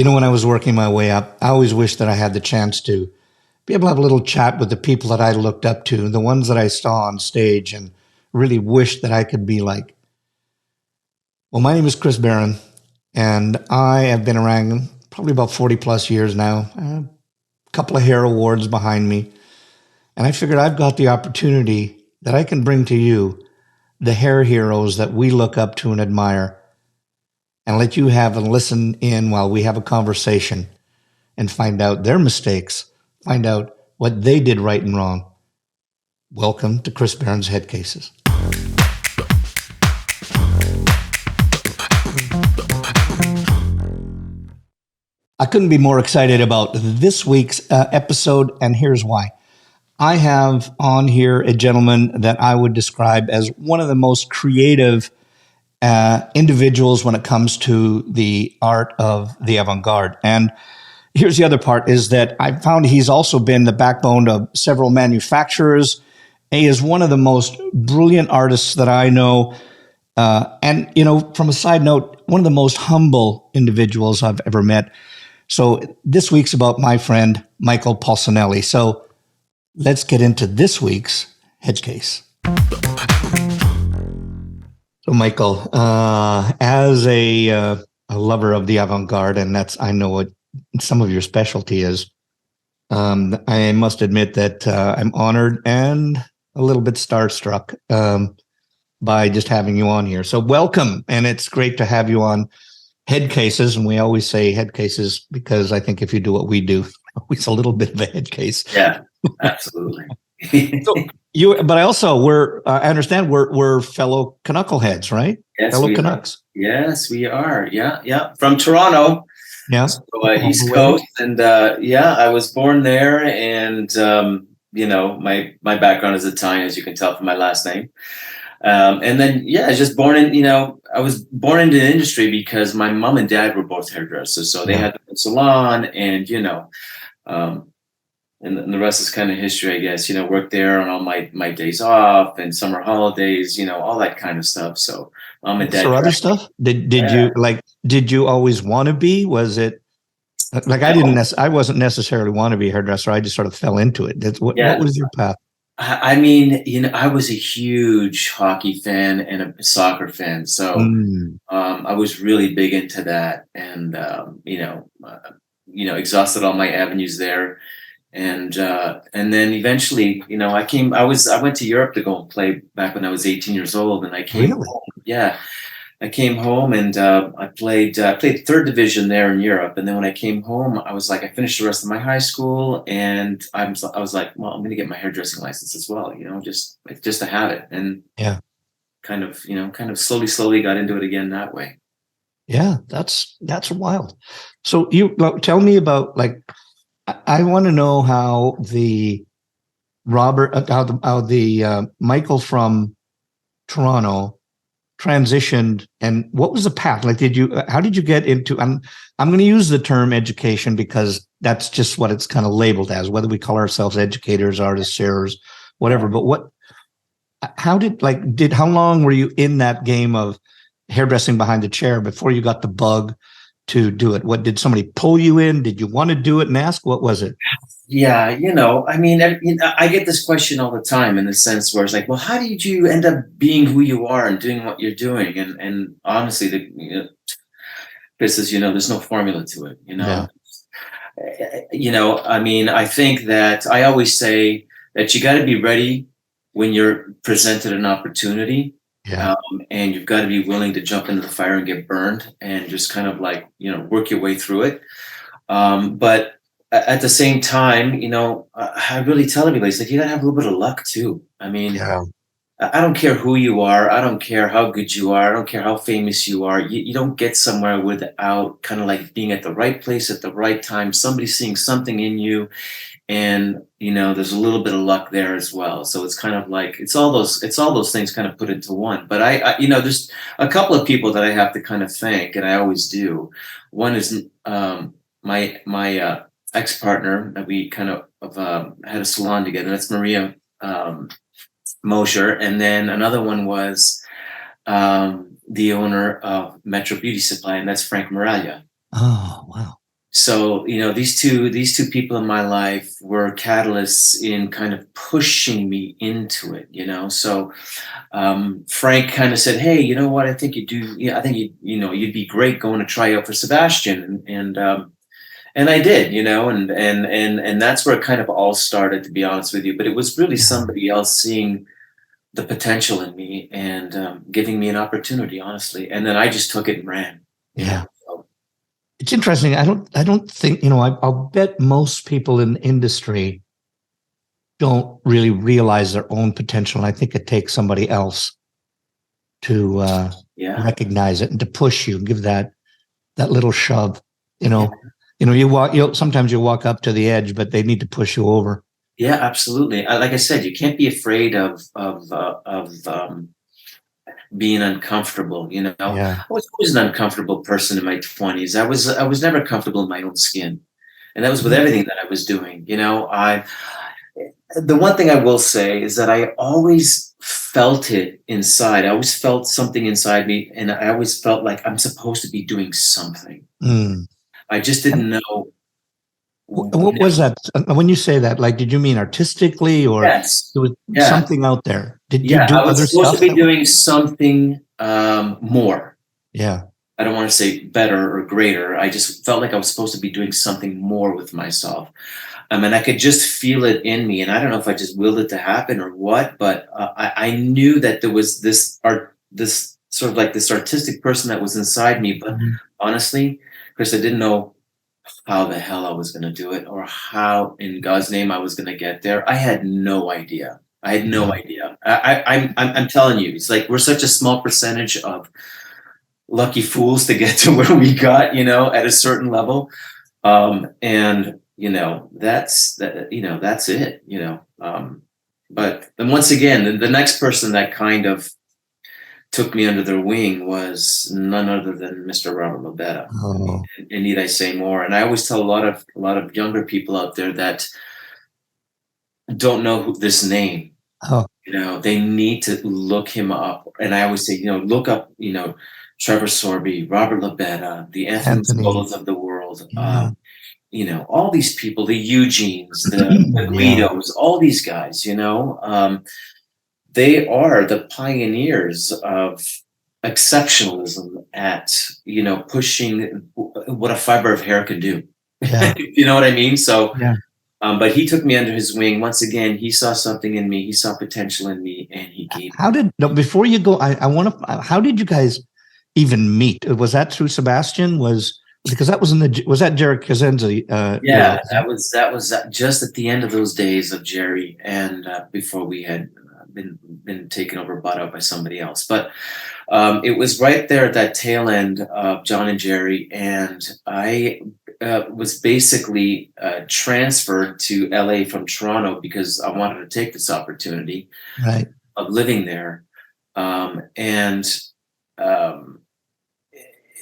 When I was working my way up, I always wished that I had the chance to be able to have a little chat with the people that I looked up to, the ones that I saw on stage, and really wished that I could be like. Well, my name is Chris Baran, and I have been around probably about 40 plus years now, a couple of hair awards behind me. And I figured I've got the opportunity that I can bring to you the hair heroes that we look up to and admire, and let you have and listen in while we have a conversation and find out their mistakes, find out what they did right and wrong. Welcome to Chris Baran's Headcases. I couldn't be more excited about this week's episode, and here's why. I have on here a gentleman that I would describe as one of the most creative individuals when it comes to the art of the avant-garde. And here's the other part, is that I found he's also been the backbone of several manufacturers. He is one of the most brilliant artists that I know. And, from a side note, one of the most humble individuals I've ever met. So this week's about my friend, Michael Polsinelli. So let's get into this week's Headcase. So Michael, as a lover of the avant-garde, and I know what some of your specialty is, I must admit that I'm honored and a little bit starstruck by just having you on here. So welcome, and it's great to have you on Headcases, and we always say Headcases because I think if you do what we do, always a little bit of a head case. Yeah, absolutely. But I also I understand we're fellow knuckleheads, right? Yes, fellow Canucks. Yes, we are. Yeah. From Toronto. Yeah. So, East Coast, and I was born there, and my background is Italian, as you can tell from my last name. And then, I was just born in, I was born into the industry because my mom and dad were both hairdressers. So they had a salon, and, and the rest is kind of history, I guess, worked there on all my days off and summer holidays, all that kind of stuff. So mom and dad. So other stuff? Did you always want to be? Was it like, I wasn't necessarily want to be a hairdresser. I just sort of fell into it. What was your path? I mean, I was a huge hockey fan and a soccer fan, so I was really big into that, and exhausted all my avenues there, and then eventually, I went to Europe to go and play back when I was 18 years old, and I came home. Yeah. I came home, and I played third division there in Europe. And then when I came home, I was like, I finished the rest of my high school, and I was like, well, I'm going to get my hairdressing license as well, just to have it. And kind of slowly got into it again that way. Yeah, that's wild. So you tell me about, like, I want to know how the Michael from Toronto transitioned, and what was the path? Like, how did you get into, I'm going to use the term education because that's just what it's kind of labeled as, whether we call ourselves educators, artists, sharers, whatever. But how long were you in that game of hairdressing behind the chair before you got the bug to do it? What, did somebody pull you in? Did you want to do it and ask? What was it? Yeah, I mean, I get this question all the time, in the sense where it's like, well, how did you end up being who you are and doing what you're doing? And honestly, this is, there's no formula to it, I mean, I think that I always say that you got to be ready when you're presented an opportunity. Yeah. And you've got to be willing to jump into the fire and get burned, and just kind of like, work your way through it. But at the same time, I really tell everybody, it's like, you gotta have a little bit of luck too. I mean, I don't care who you are. I don't care how good you are. I don't care how famous you are. You don't get somewhere without kind of like being at the right place at the right time, somebody seeing something in you. And, there's a little bit of luck there as well. So it's kind of like, it's all those things kind of put into one. But I there's a couple of people that I have to kind of thank, and I always do. One is my ex-partner that we kind of had a salon together. That's Maria Mosher. And then another one was the owner of Metro Beauty Supply, and that's Frank Moralia. Oh, wow. So, these two people in my life were catalysts in kind of pushing me into it, So Frank kind of said, "Hey, you know what? I think you do. Yeah, I think you'd be great going to try out for Sebastian." And I did, and that's where it kind of all started, to be honest with you. But it was really Yeah. somebody else seeing the potential in me and giving me an opportunity, honestly. And then I just took it and ran. Yeah. So, It's interesting. I don't think, I'll bet most people in the industry don't really realize their own potential. And I think it takes somebody else to yeah, recognize it and to push you, give that little shove. You yeah, know, sometimes you walk up to the edge, but they need to push you over. yeah, absolutely. Like I said, you can't be afraid of being uncomfortable. Yeah. I was always an uncomfortable person in my 20s. I was never comfortable in my own skin, and that was with everything that I was doing. I The one thing I will say is that I always felt it inside. I always felt something inside me, and I always felt like I'm supposed to be doing something. Mm. I just didn't know. What was that? When you say that, like, did you mean artistically or Yes, there was yeah, something out there? Did you yeah. do I was other supposed to stuff be that was? doing something more. Yeah. I don't want to say better or greater. I just felt like I was supposed to be doing something more with myself. And I could just feel it in me. And I don't know if I just willed it to happen or what, but I knew that there was this sort of like this artistic person that was inside me. But Mhm. honestly, Chris, I didn't know how the hell I was going to do it or how in God's name I was going to get there. I had no idea. I had no Yeah. idea. I'm telling you, it's like we're such a small percentage of lucky fools to get to where we got, at a certain level. And that's it, but then once again, the next person that kind of took me under their wing was none other than Mr. Robert Lobetta. Oh, And need I say more? And I always tell a lot of younger people out there that don't know this name. oh, They need to look him up. And I always say, look up, Trevor Sorbie, Robert Lobetta, the Anthony Anthony. Scolas of the world. Yeah. All these people, the Eugenes, the Yeah. Guidos, all these guys, they are the pioneers of exceptionalism at, pushing what a fiber of hair can do. Yeah. You know what I mean? So, Yeah. but he took me under his wing. Once again, he saw something in me. He saw potential in me, and he gave. How did, no, before you go, I want to, how did you guys even meet? Was that through Sebastian? Because that was that Jared Kazenza deal? Yeah, that was just at the end of those days of Jerry, and before we had been taken over, bought out by somebody else. But it was right there at that tail end of John and Jerry, and I was basically transferred to LA from Toronto because I wanted to take this opportunity Right. of living there, and. Um,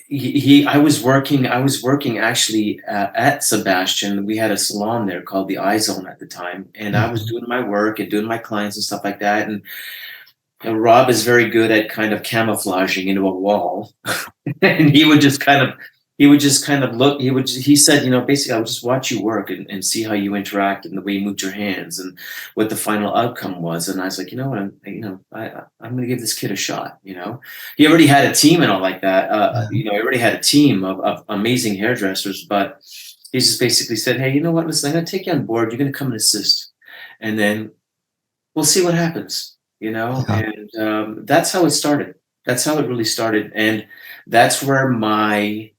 I was working actually at Sebastian. We had a salon there called the Eye Zone at the time, and I was Mhm. doing my work and doing my clients and stuff like that. And Rob is very good at kind of camouflaging into a wall, and he would just kind of look. He said, basically, I would just watch you work and see how you interact and the way you moved your hands and what the final outcome was. And I was like, you know what, I'm going to give this kid a shot. He already had a team and all like that. Yeah. He already had a team of amazing hairdressers, but he just basically said, hey, you know what, listen, I'm going to take you on board. You're going to come and assist, and then we'll see what happens. Yeah. And that's how it started. That's how it really started, and that's where my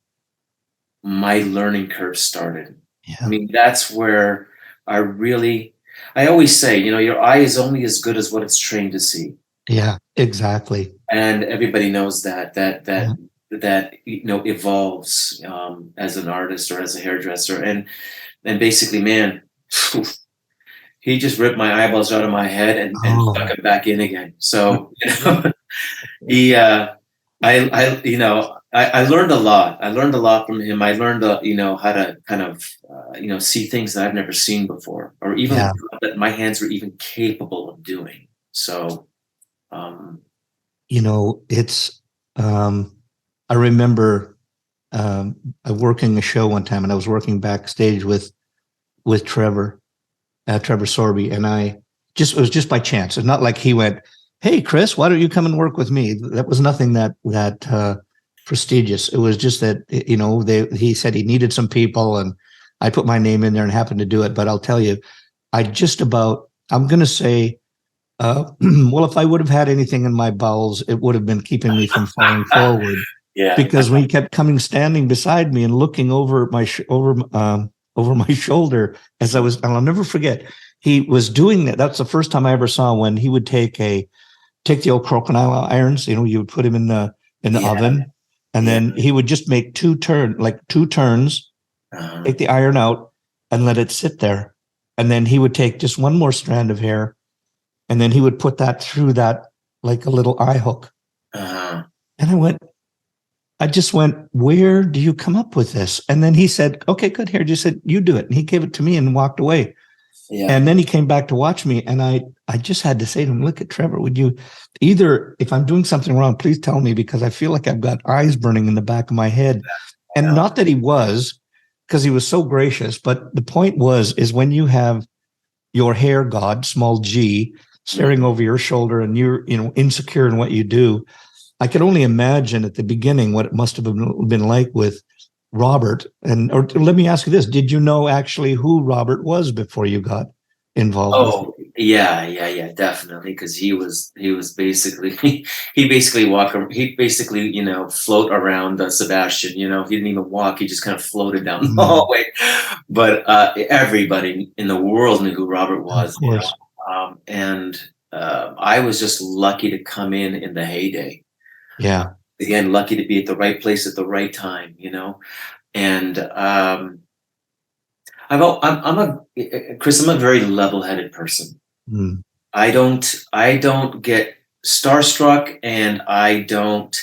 learning curve started. I Yeah. mean, that's where I always say, your eye is only as good as what it's trained to see. Yeah. Exactly. And everybody knows that Yeah. evolves as an artist or as a hairdresser. And basically, man, he just ripped my eyeballs out of my head and stuck Oh, it back in again. So, he I learned a lot. I learned a lot from him. I learned how to kind of see things that I've never seen before, or even yeah. that my hands were even capable of doing. So um It's, I remember working a show one time, and I was working backstage with Trevor Sorbie, and it was just by chance. It's not like he went, "Hey, Chris, why don't you come and work with me?" That was nothing that prestigious. It was just that, he said he needed some people, and I put my name in there and happened to do it. But I'll tell you, I'm going to say, well, if I would have had anything in my bowels, it would have been keeping me from falling forward. Yeah. Because when he kept standing beside me and looking over my shoulder as and I'll never forget, he was doing that. That's the first time I ever saw when he would take the old crocodile irons. You would put him in the oven, and then he would just make two turns, take the iron out and let it sit there. And then he would take just one more strand of hair, and then he would put that through that like a little eye hook. And I just went, where do you come up with this? And then he said, okay, good, here. Just said, you do it. And he gave it to me and walked away. Yeah. And then he came back to watch me. And I just had to say to him, look at Trevor, would you either, if I'm doing something wrong, please tell me, because I feel like I've got eyes burning in the back of my head. And not that he was, because he was so gracious. But the point is when you have your hair god, small g, staring over your shoulder, and you're, insecure in what you do, I could only imagine at the beginning what it must have been like with Robert. Or let me ask you this: did you know actually who Robert was before you got involved? Oh, yeah, definitely. Because he was basically he basically float around Sebastian. He didn't even walk; he just kind of floated down the hallway. But everybody in the world knew who Robert was. Of course. And I was just lucky to come in the heyday. Yeah. Again, lucky to be at the right place at the right time, and Chris, I'm a very level-headed person. I don't get starstruck, and I don't.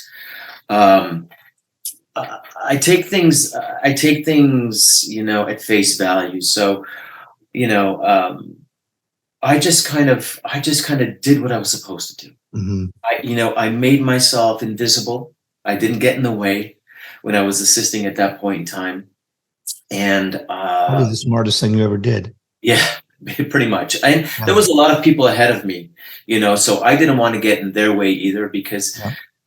I take things, at face value. So, I just kind of did what I was supposed to do. I made myself invisible. I didn't get in the way when I was assisting at that point in time. And probably the smartest thing you ever did. Yeah, pretty much. And there was a lot of people ahead of me, so I didn't want to get in their way either, because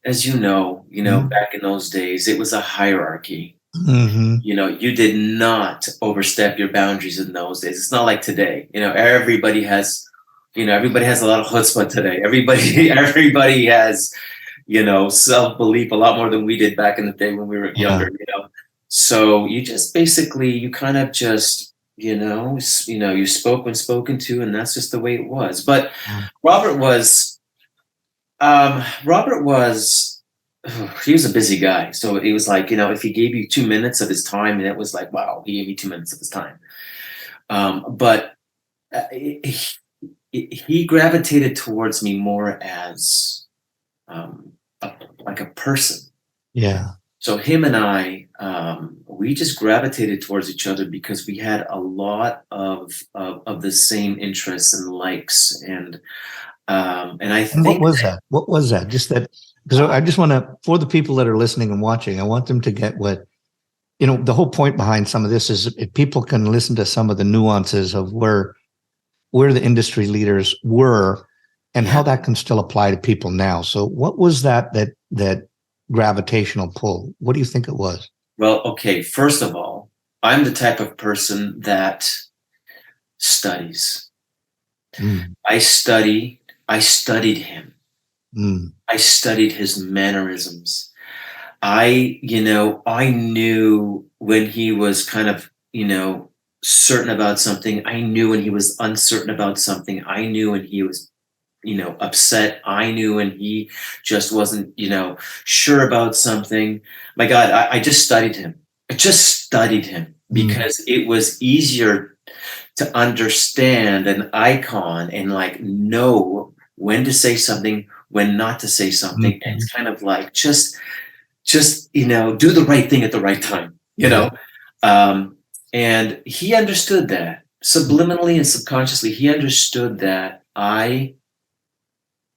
as back in those days, it was a hierarchy. You did not overstep your boundaries in those days. It's not like today. Everybody has a lot of chutzpah today. Everybody has, self-belief a lot more than we did back in the day when we were younger. So you just basically, you kind of just, you spoke when spoken to, and that's just the way it was. But Robert was, he was a busy guy. So it was like, if he gave you 2 minutes of his time, and it was like, wow, he gave you 2 minutes of his time. But he gravitated towards me more as like a person. Yeah. So him and I, we just gravitated towards each other because we had a lot of the same interests and likes, and I think. What was that? What was that? Just that, because I just want to, for the people that are listening and watching, I want them to get what, the whole point behind some of this is if people can listen to some of the nuances of where the industry leaders were and how that can still apply to people now. So what was that gravitational pull? What do you think it was? Well, okay, first of all, I'm the type of person that studies. I studied him. I studied his mannerisms. I knew when he was kind of, certain about something. I knew when he was uncertain about something. I knew when he was, upset. I knew when he just wasn't, sure about something. My God, I just studied him. Because it was easier to understand an icon and know when to say something, when not to say something. And it's kind of like, just, do the right thing at the right time, and he understood that subliminally and subconsciously. He understood that I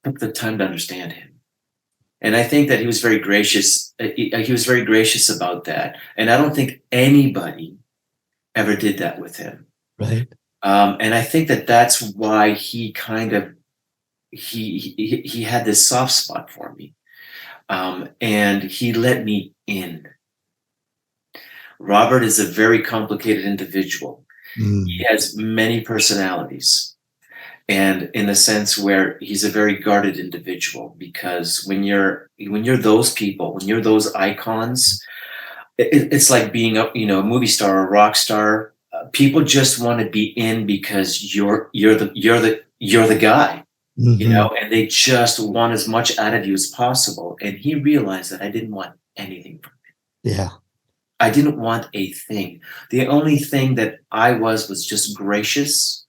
took the time to understand him. And I think that he was very gracious. He was very gracious about that. And I don't think anybody ever did that with him. Right. And I think that that's why he kind of he had this soft spot for me, and he let me in. Robert is a very complicated individual. He has many personalities, and in the sense where he's a very guarded individual, because when you're those people, when you're those icons, it's like being a movie star or a rock star. People just want to be in because you're the guy, and they just want as much out of you as possible. And he realized that I didn't want anything from him. Yeah. I didn't want a thing. The only thing that I was just gracious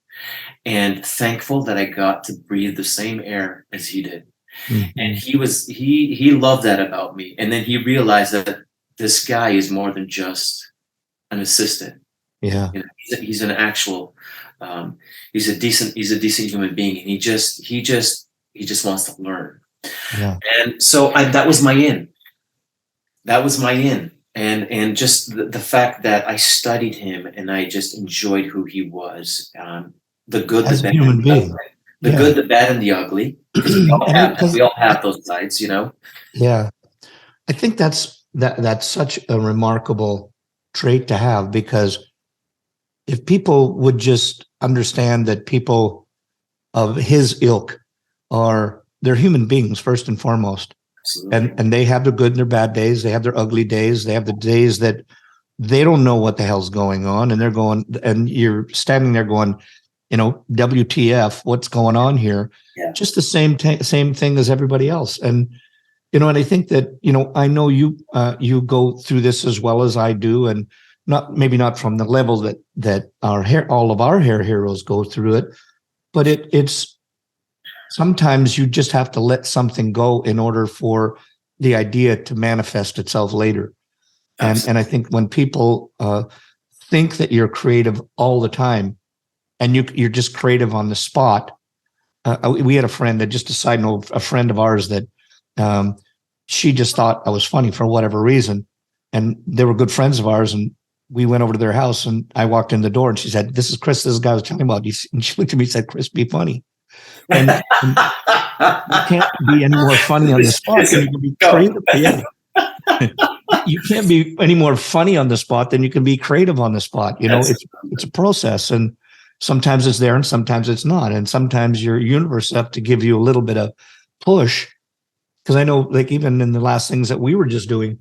and thankful that I got to breathe the same air as he did. And he loved that about me. And then he realized that this guy is more than just an assistant. Yeah. He's an actual, he's a decent human being, and he just wants to learn. Yeah. And so that was my in. That was my in. And just the fact that I studied him and I just enjoyed who he was, the good, As the a bad, human being. the good, the bad, and the ugly. Because we all have those sides, Yeah, I think that's such a remarkable trait to have, because if people would just understand that people of his ilk they're human beings first and foremost. Absolutely. And they have their good and their bad days. They have their ugly days. They have the days that they don't know what the hell's going on. And you're standing there going, WTF, what's going on here? Yeah. Just the same thing as everybody else. And, and I think that, I know you go through this as well as I do, and maybe not from the level that all of our hair heroes go through it, but it's, sometimes you just have to let something go in order for the idea to manifest itself later. And I think when people think that you're creative all the time and you're just creative on the spot, we had a friend that, just a side note, a friend of ours that she just thought I was funny for whatever reason. And they were good friends of ours. And we went over to their house, and I walked in the door and she said, "This is Chris, this guy I was telling about." And she looked at me and said, "Chris, be funny." And you can't be any more funny on the spot than you can be creative. Yeah. You can't be any more funny on the spot than you can be creative on the spot. It's a process, and sometimes it's there and sometimes it's not. And sometimes your universe have to give you a little bit of push. Because I know, like, even in the last things that we were just doing,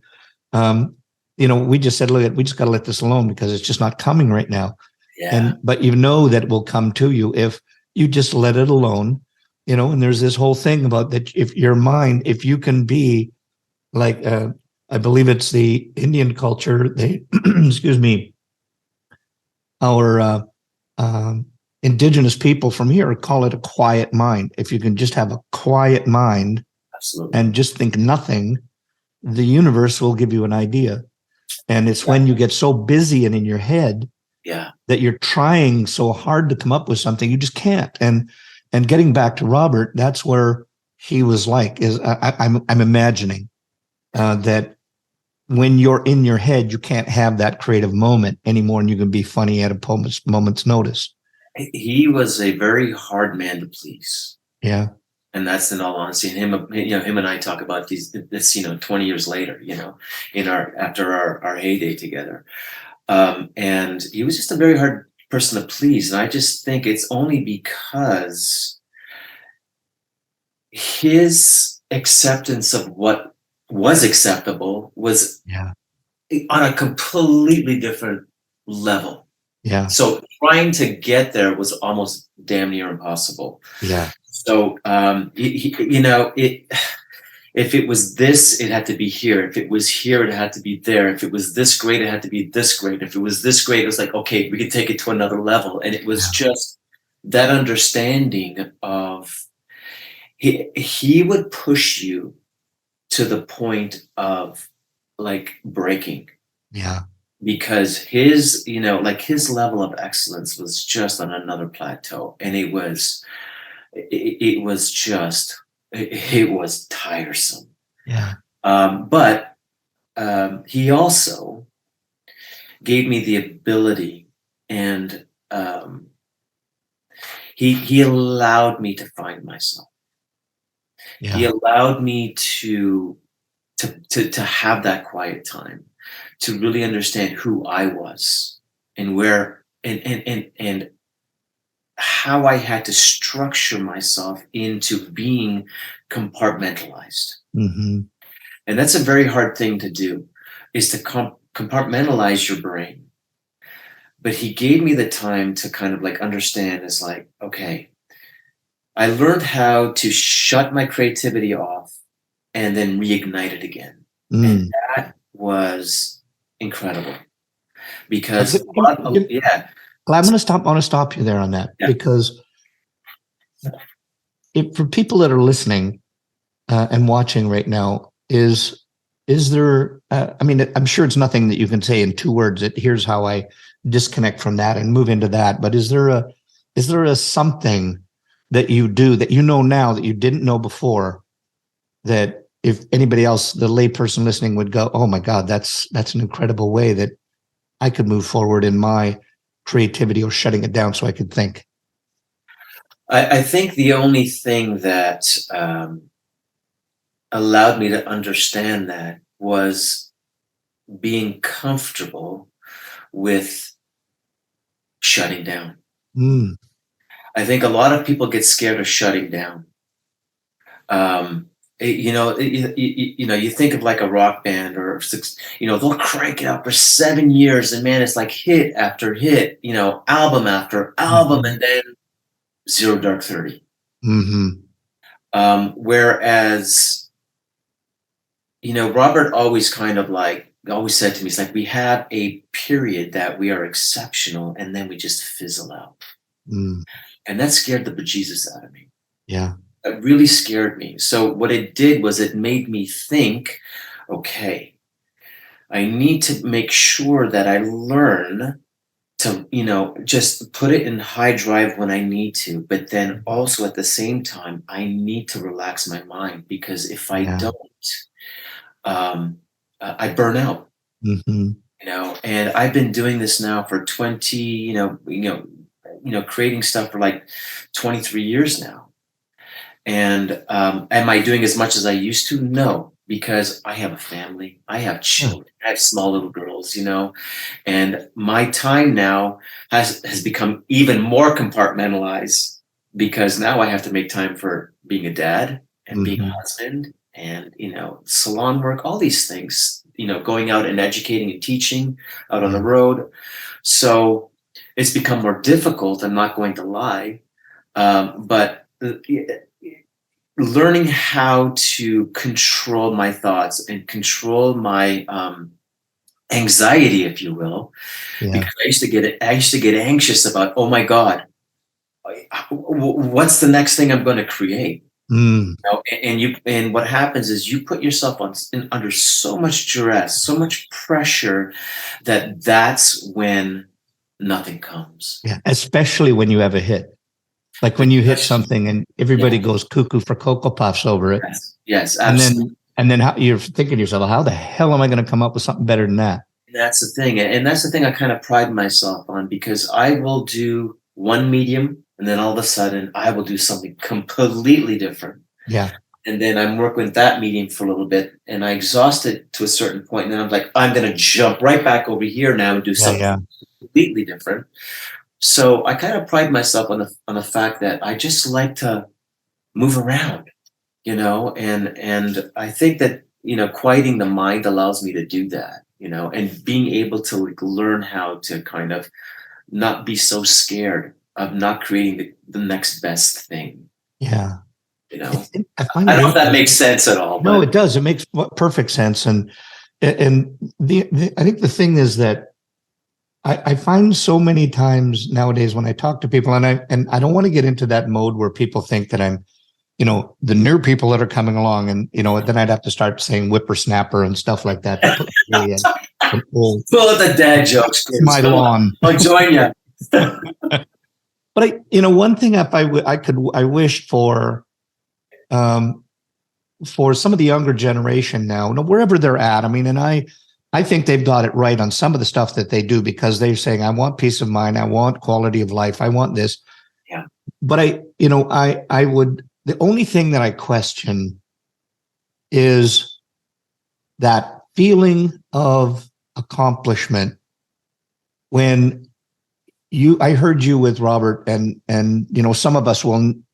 we just said, look, we just got to let this alone because it's just not coming right now. Yeah. But that it will come to you if you just let it alone, and there's this whole thing about that. If your mind, if you can be like, I believe it's the Indian culture, they, excuse me, our indigenous people from here call it a quiet mind. If you can just have a quiet mind, absolutely, and just think nothing, the universe will give you an idea. And it's when you get so busy and in your head, that you're trying so hard to come up with something, you just can't. And getting back to Robert, that's where he was like, I'm imagining that when you're in your head, you can't have that creative moment anymore, and you can be funny at a moment's notice. He was a very hard man to please. Yeah. And that's in all honesty. And him and I talk about this 20 years later, after our heyday together. And he was just a very hard person to please. And I just think it's only because his acceptance of what was acceptable was on a completely different level. Yeah. So trying to get there was almost damn near impossible. Yeah. So, if it was this, it had to be here. If it was here, it had to be there. If it was this great, it had to be this great. If it was this great, it was like, okay, we could take it to another level. And it was just that understanding of he would push you to the point of like breaking. Yeah. Because his level of excellence was just on another plateau. And it was tiresome. Yeah. But he also gave me the ability, and he allowed me to find myself. He Yeah. allowed me to have that quiet time, to really understand who I was and where and how I had to structure myself into being compartmentalized. Hmm. And that's a very hard thing to do, is to compartmentalize your brain. But he gave me the time to kind of like understand, it's like, okay, I learned how to shut my creativity off and then reignite it again. And Mm. that was incredible Uh, because give- give me- give- yeah, Well, I'm going to stop. I want to stop you there on that yeah. because for people that are listening and watching right now, is there? I mean, I'm sure it's nothing that you can say in 2 words. That here's how I disconnect from that and move into that. But is there a something that you do that you know now that you didn't know before, that if anybody else, the layperson listening, would go, "Oh my God, that's an incredible way that I could move forward in my creativity," or shutting it down so I could think. I think the only thing that allowed me to understand that was being comfortable with shutting down. Mm. I think a lot of people get scared of shutting down. You think of like a rock band or they'll crank it out for 7 years, and man, it's like hit after hit, album after album, Mhm. and then Zero Dark 30. Mhm. Whereas, Robert always kind of like always said to me, it's like we have a period that we are exceptional, and then we just fizzle out. Mm. And that scared the bejesus out of me. Yeah. It really scared me. So what it did was it made me think, okay, I need to make sure that I learn to, just put it in high drive when I need to, but then also at the same time, I need to relax my mind, because if I Yeah. don't, I burn out. Mhm. And I've been doing this now for 20, creating stuff for like 23 years now. And am I doing as much as I used to? No, because I have a family, I have Yeah. children, I have small little girls, and my time now has become even more compartmentalized, because now I have to make time for being a dad and being a Mhm. husband and salon work, all these things, going out and educating and teaching out on Yeah. the road. So it's become more difficult, I'm not going to lie. But learning how to control my thoughts and control my anxiety, if you will, Yeah. because I used to get anxious about, oh my God, what's the next thing I'm going to create? Mm. And what happens is you put yourself under so much duress, so much pressure, that's when nothing comes. Yeah. Especially when you have a hit, like when you hit something and everybody Yeah, goes cuckoo for Cocoa Puffs over it, yes, and absolutely. then how you're thinking to yourself, how the hell am I going to come up with something better than that? That's the thing. And that's the thing I kind of pride myself on, because I will do one medium and then all of a sudden I will do something completely different. Yeah. And then I'm working with that medium for a little bit and I exhaust it to a certain point, and then I'm like, I'm going to jump right back over here now and do Yeah. something Yeah. completely different. So I kind of pride myself on the fact that I just like to move around, and I think that, quieting the mind allows me to do that, and being able to like learn how to kind of not be so scared of not creating the next best thing, Yeah. you know. I find I it don't know if that interesting. makes sense at all, No, but it does. It makes perfect sense. And I think the thing is that I find so many times nowadays when I talk to people, and I don't want to get into that mode where people think that I'm, the new people that are coming along, and then I'd have to start saying whippersnapper and stuff like that to put really an old full of the dad jokes, Chris. my Come on, lawn. I'll join you. But one thing, if I wish for, um, for some of the younger generation now, wherever they're at, I mean, and I think they've got it right on some of the stuff that they do, because they're saying, I want peace of mind, I want quality of life, I want this. Yeah. But I would, the only thing that I question is that feeling of accomplishment when I heard you with Robert, and some of us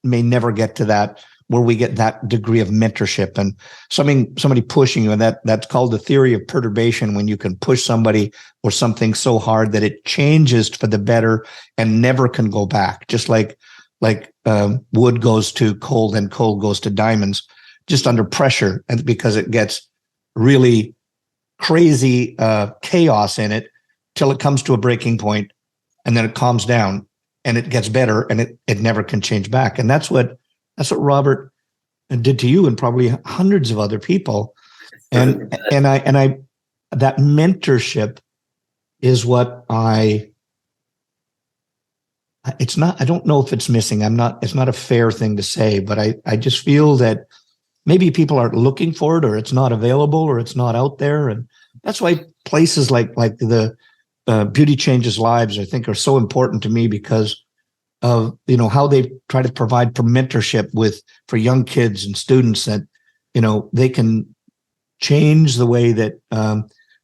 may never get to that, where we get that degree of mentorship and somebody pushing you, and that's called the theory of perturbation, when you can push somebody or something so hard that it changes for the better and never can go back, just like wood goes to cold and cold goes to diamonds, just under pressure, and because it gets really crazy chaos in it till it comes to a breaking point, and then it calms down and it gets better, and it never can change back. And that's what Robert did to you, and probably hundreds of other people. And I that mentorship is what it's not, I don't know if it's missing. It's not a fair thing to say, but I just feel that maybe people aren't looking for it, or it's not available, or it's not out there. And that's why places like the Beauty Changes Lives, I think, are so important to me, because of how they try to provide for mentorship for young kids and students, that they can change the way that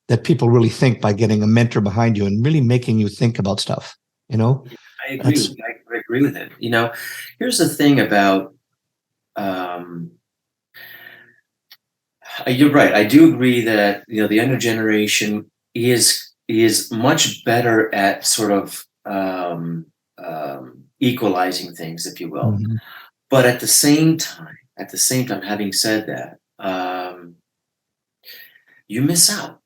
that people really think by getting a mentor behind you and really making you think about stuff. I agree. I agree with it. Here's the thing about. You're right. I do agree that the younger generation is much better at sort of equalizing things, if you will. Mm-hmm. But at the same time, having said that, you miss out.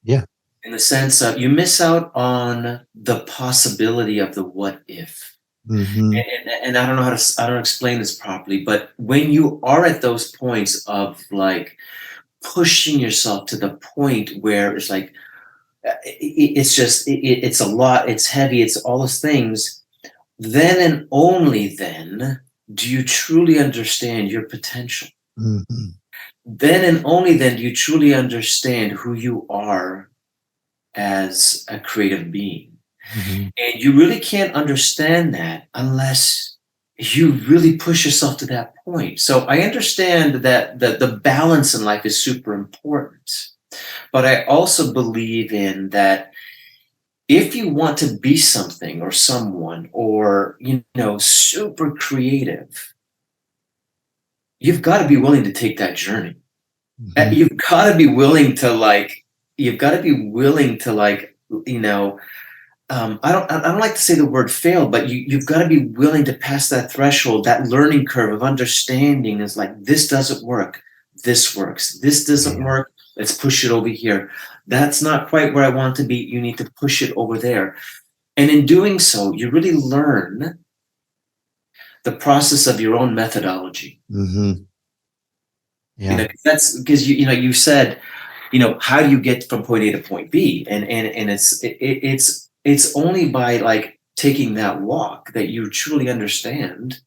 Yeah. In the sense of you miss out on the possibility of the what if. Mm-hmm. And I don't know how to explain this properly, but when you are at those points of like pushing yourself to the point where it's like it's a lot, it's heavy, it's all those things, then and only then do you truly understand your potential. Mm-hmm. Then and only then do you truly understand who you are as a creative being. Mm-hmm. And you really can't understand that unless you really push yourself to that point. So I understand that the balance in life is super important. But I also believe in that if you want to be something or someone or, super creative, you've got to be willing to take that journey. Mm-hmm. You've got to be willing to I don't like to say the word fail, but you've got to be willing to pass that threshold, that learning curve of understanding is like, this doesn't work. This works. This doesn't work. Let's push it over here. That's not quite where I want to be. You need to push it over there. And in doing so, you really learn the process of your own methodology. Mm-hmm. Yeah. That's because you said, how do you get from point A to point B? And it's only by like taking that walk that you truly understand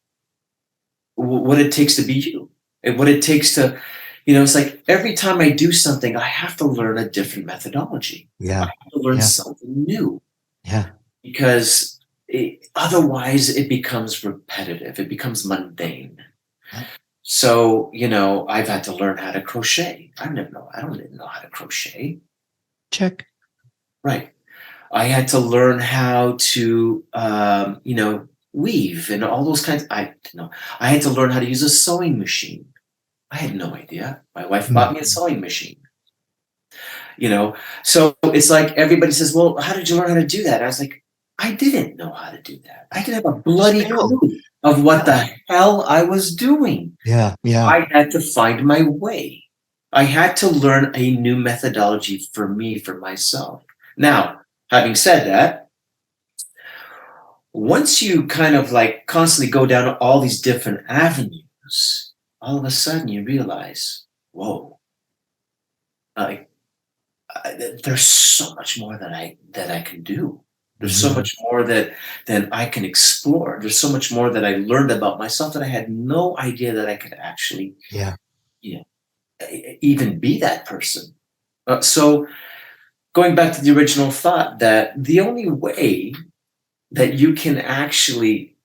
what it takes to be you, and what it takes to, it's like every time I do something, I have to learn a different methodology. Yeah. I have to learn something new. Yeah. Because otherwise it becomes repetitive. It becomes mundane. Yeah. So, I've had to learn how to crochet. I don't even know how to crochet. Check. Right. I had to learn how to, weave and all those kinds. I had to learn how to use a sewing machine. I had no idea. My wife bought me a sewing machine. So it's like everybody says, well, how did you learn how to do that? I was like, I didn't know how to do that. I didn't have a bloody clue of what the hell I was doing. Yeah. Yeah. I had to find my way. I had to learn a new methodology for me, for myself. Now, having said that, once you kind of like constantly go down all these different avenues, all of a sudden you realize, whoa, there's so much more that I can do. There's so much more that I can explore. There's so much more that I learned about myself that I had no idea that I could actually even be that person. So going back to the original thought, that the only way that you can actually,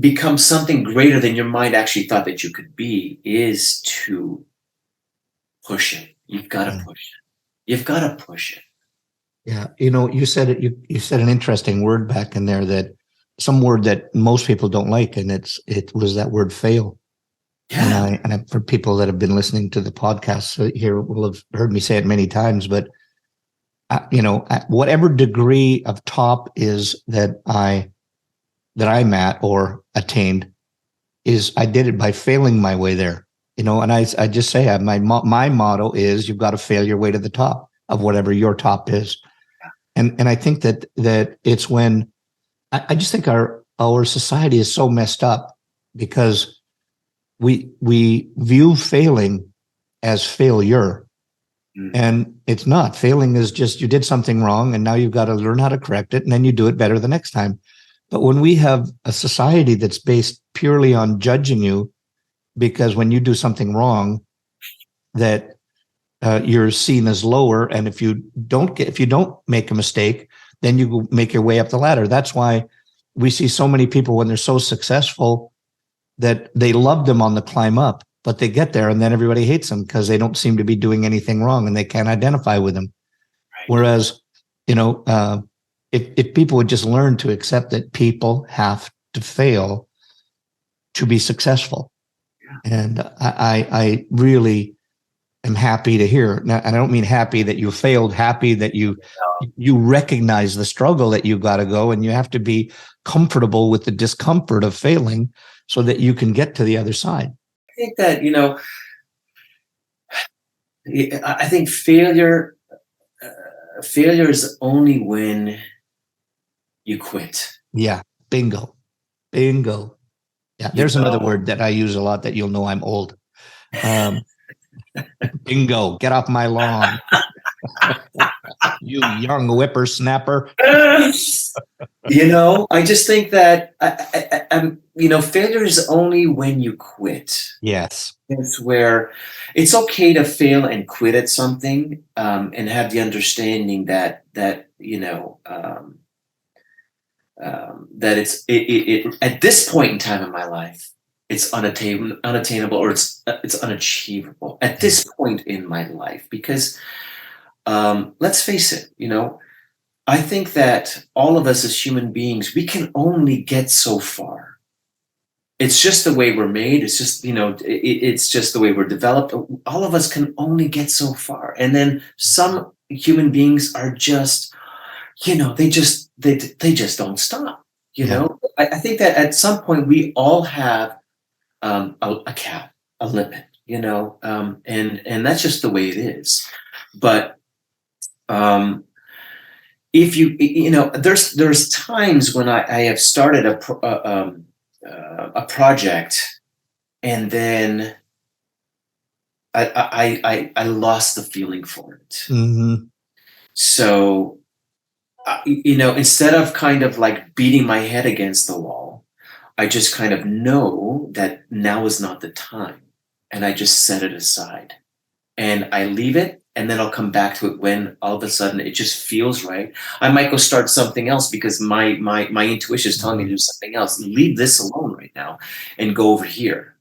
become something greater than your mind actually thought that you could be is to push it. You've got to push it. You've got to push it. Yeah. You said it, you said an interesting word back in there, that some word that most people don't like. And it was that word fail. Yeah. And for people that have been listening to the podcast here will have heard me say it many times, but at whatever degree of top is that I'm at or attained, is I did it by failing my way there. And I just say my motto is, you've got to fail your way to the top of whatever your top is. And I think that it's when I just think our society is so messed up, because we view failing as failure. And it's not. Failing is just, you did something wrong and now you've got to learn how to correct it, and then you do it better the next time. But when we have a society that's based purely on judging you, because when you do something wrong, that you're seen as lower, and if you don't make a mistake, then you make your way up the ladder. That's why we see so many people, when they're so successful, that they love them on the climb up, but they get there and then everybody hates them because they don't seem to be doing anything wrong and they can't identify with them. Right. Whereas, if people would just learn to accept that people have to fail to be successful. Yeah. And I really am happy to hear. Now, and I don't mean happy that you failed, happy that you recognize the struggle that you've got to go, and you have to be comfortable with the discomfort of failing so that you can get to the other side. I think that, I think failure is only when you quit. Yeah. Bingo. Yeah. There's another word that I use a lot that you'll know I'm old. Bingo. Get off my lawn. You young whippersnapper. I just think that failure is only when you quit. Yes. It's where it's okay to fail and quit at something, and have the understanding that it's at this point in time in my life, it's unattainable, or it's unachievable at this point in my life, because let's face it, I think that all of us as human beings, we can only get so far. It's just the way we're made. It's just, it's just the way we're developed. All of us can only get so far. And then some human beings are just, they just don't stop, I think that at some point we all have a cap, a limit, and that's just the way it is. But if there's times when I have started a project, and then I lost the feeling for it. Mm-hmm. So, instead of kind of like beating my head against the wall, I just kind of know that now is not the time, and I just set it aside, and I leave it. And then I'll come back to it when all of a sudden it just feels right. I might go start something else because my intuition is telling me to do something else. Leave this alone right now and go over here.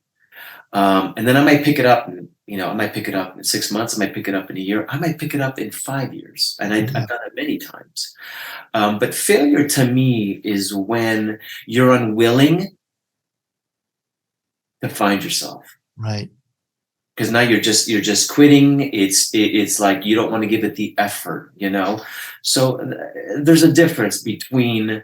And then I might pick it up, and I might pick it up in 6 months. I might pick it up in a year. I might pick it up in 5 years. And I've done it many times. But failure to me is when you're unwilling to find yourself. Right. Because now you're just quitting. It's like you don't want to give it the effort, So there's a difference between,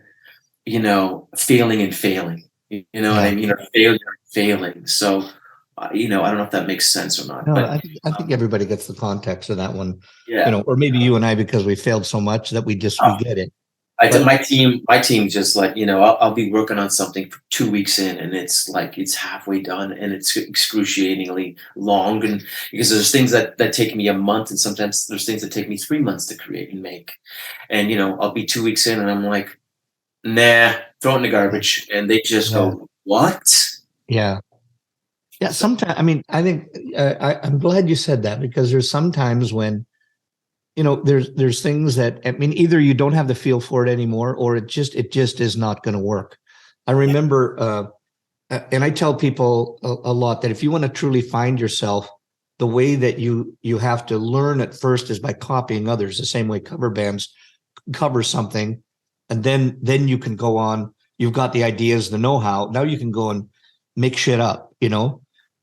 failing and failing. What I mean? Failure and failing. So, I don't know if that makes sense or not. No, but I think everybody gets the context of that one. Yeah. Or maybe you and I, because we failed so much that we get it. My team just like, I'll be working on something for 2 weeks in, and it's like it's halfway done, and it's excruciatingly long, and because there's things that take me a month, and sometimes there's things that take me 3 months to create and make, and I'll be 2 weeks in, and I'm like, nah, throw it in the garbage, and they just go, what? Yeah. Yeah, sometimes, I mean, I think I'm glad you said that, because there's sometimes when, there's things that, I mean, either you don't have the feel for it anymore, or it just is not going to work. I remember, and I tell people a lot that if you want to truly find yourself, the way that you have to learn at first is by copying others, the same way cover bands cover something, and then you can go on. You've got the ideas, the know-how. Now you can go and make shit up, And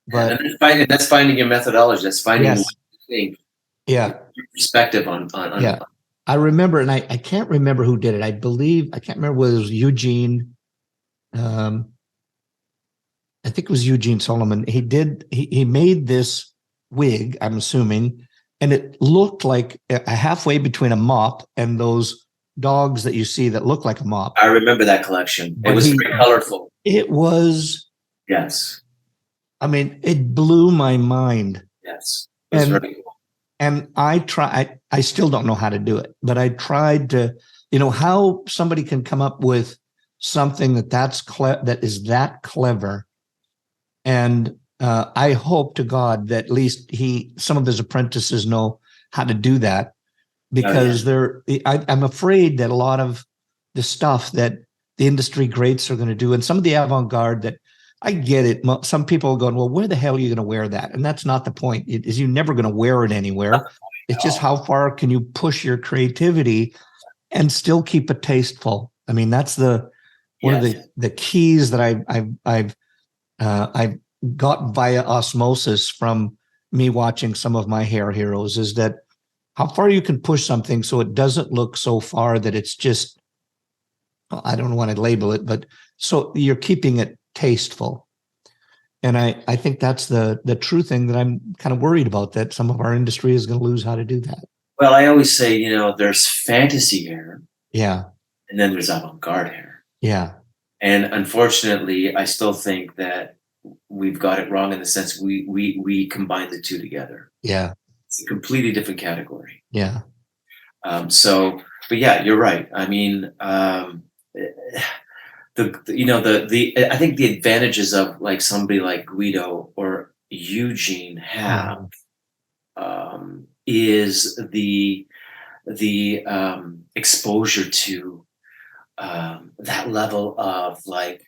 But that's finding your methodology. That's finding what yes, you think, yeah, your perspective on yeah. I remember, and I can't remember who did it. I can't remember whether it was Eugene. Um, I think it was Eugene Solomon. He made this wig, I'm assuming, and it looked like a halfway between a mop and those dogs that you see that look like a mop. I remember that collection. It But was very colorful. it was, Yes. I mean, it blew my mind. Yes. It was And very cool. and I still don't know how to do it, but I tried to, how somebody can come up with something that is that clever. And I hope to God that at least some of his apprentices know how to do that, because I'm afraid that a lot of the stuff that the industry greats are going to do, and some of the avant-garde, that I get it. Some people are going, well, where the hell are you going to wear that? And that's not the point. It is, you're never going to wear it anywhere. It's just how far can you push your creativity and still keep it tasteful. I mean, that's one of the keys that I've got via osmosis from me watching some of my hair heroes, is that how far you can push something so it doesn't look so far that it's just, I don't want to label it, but so you're keeping it tasteful. And I think that's the true thing that I'm kind of worried about, that some of our industry is going to lose how to do that. Well, I always say, there's fantasy hair. Yeah. And then there's avant-garde hair. Yeah. And unfortunately, I still think that we've got it wrong in the sense we combine the two together. Yeah. It's a completely different category. Yeah. But yeah, you're right. I mean, I think the advantages of like somebody like Guido or Eugene have is the exposure to that level of like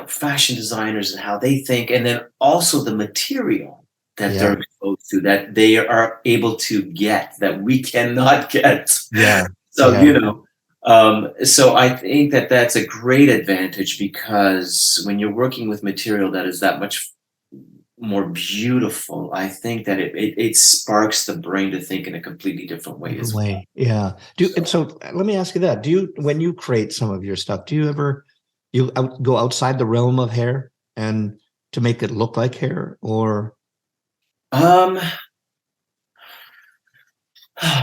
fashion designers and how they think, and then also the material that they're exposed to, that they are able to get that we cannot get. Yeah. So so I think that that's a great advantage, because when you're working with material that is that much more beautiful, I think that it sparks the brain to think in a completely different way as well. Yeah. So let me ask you that. When you create some of your stuff, do you ever go outside the realm of hair and to make it look like hair, or?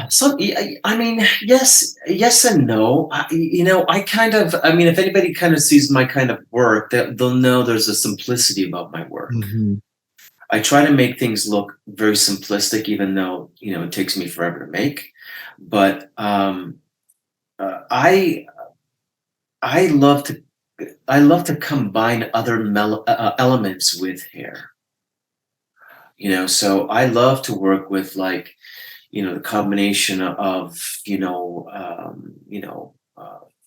So I mean, yes and no. If anybody kind of sees my kind of work, they'll know there's a simplicity about my work. Mm-hmm. I try to make things look very simplistic, even though it takes me forever to make. But I love to combine other elements with hair. So I love to work with like the combination of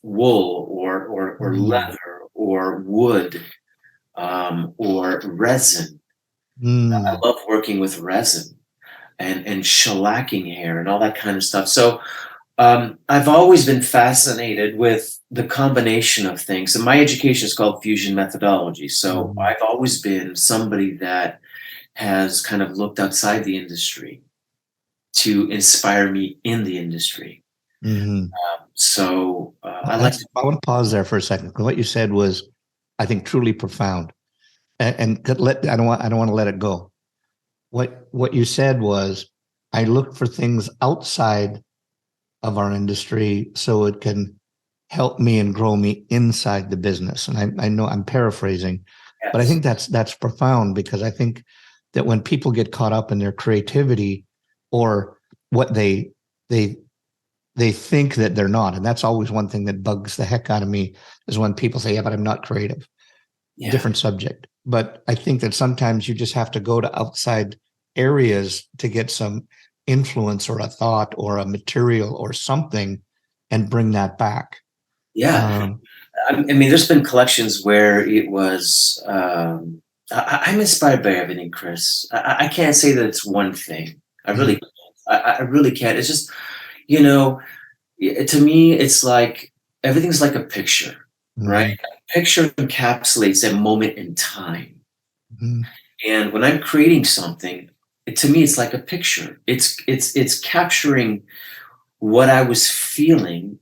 wool or leather or wood or resin. I love working with resin and shellacking hair and all that kind of stuff. So I've always been fascinated with the combination of things. And my education is called fusion methodology. So I've always been somebody that has kind of looked outside the industry to inspire me in the industry. Mm-hmm. I want to pause there for a second. What you said was, I think, truly profound. And I don't want to let it go. What you said was, I look for things outside of our industry so it can help me and grow me inside the business. And I know I'm paraphrasing, but I think that's profound, because I think that when people get caught up in their creativity or what they think that they're not, and that's always one thing that bugs the heck out of me, is when people say, yeah, but I'm not creative. Different subject. but I think that sometimes you just have to go to outside areas to get some influence or a thought or a material or something and bring that back. Yeah. I mean, there's been collections where it was, I'm inspired by everything, Chris. I can't say that it's one thing. I really, I really can't. It's just, you know, to me, it's like everything's like a picture, right? Mhm. A picture encapsulates a moment in time. Mhm. And when I'm creating something, to me, it's like a picture. It's capturing what I was feeling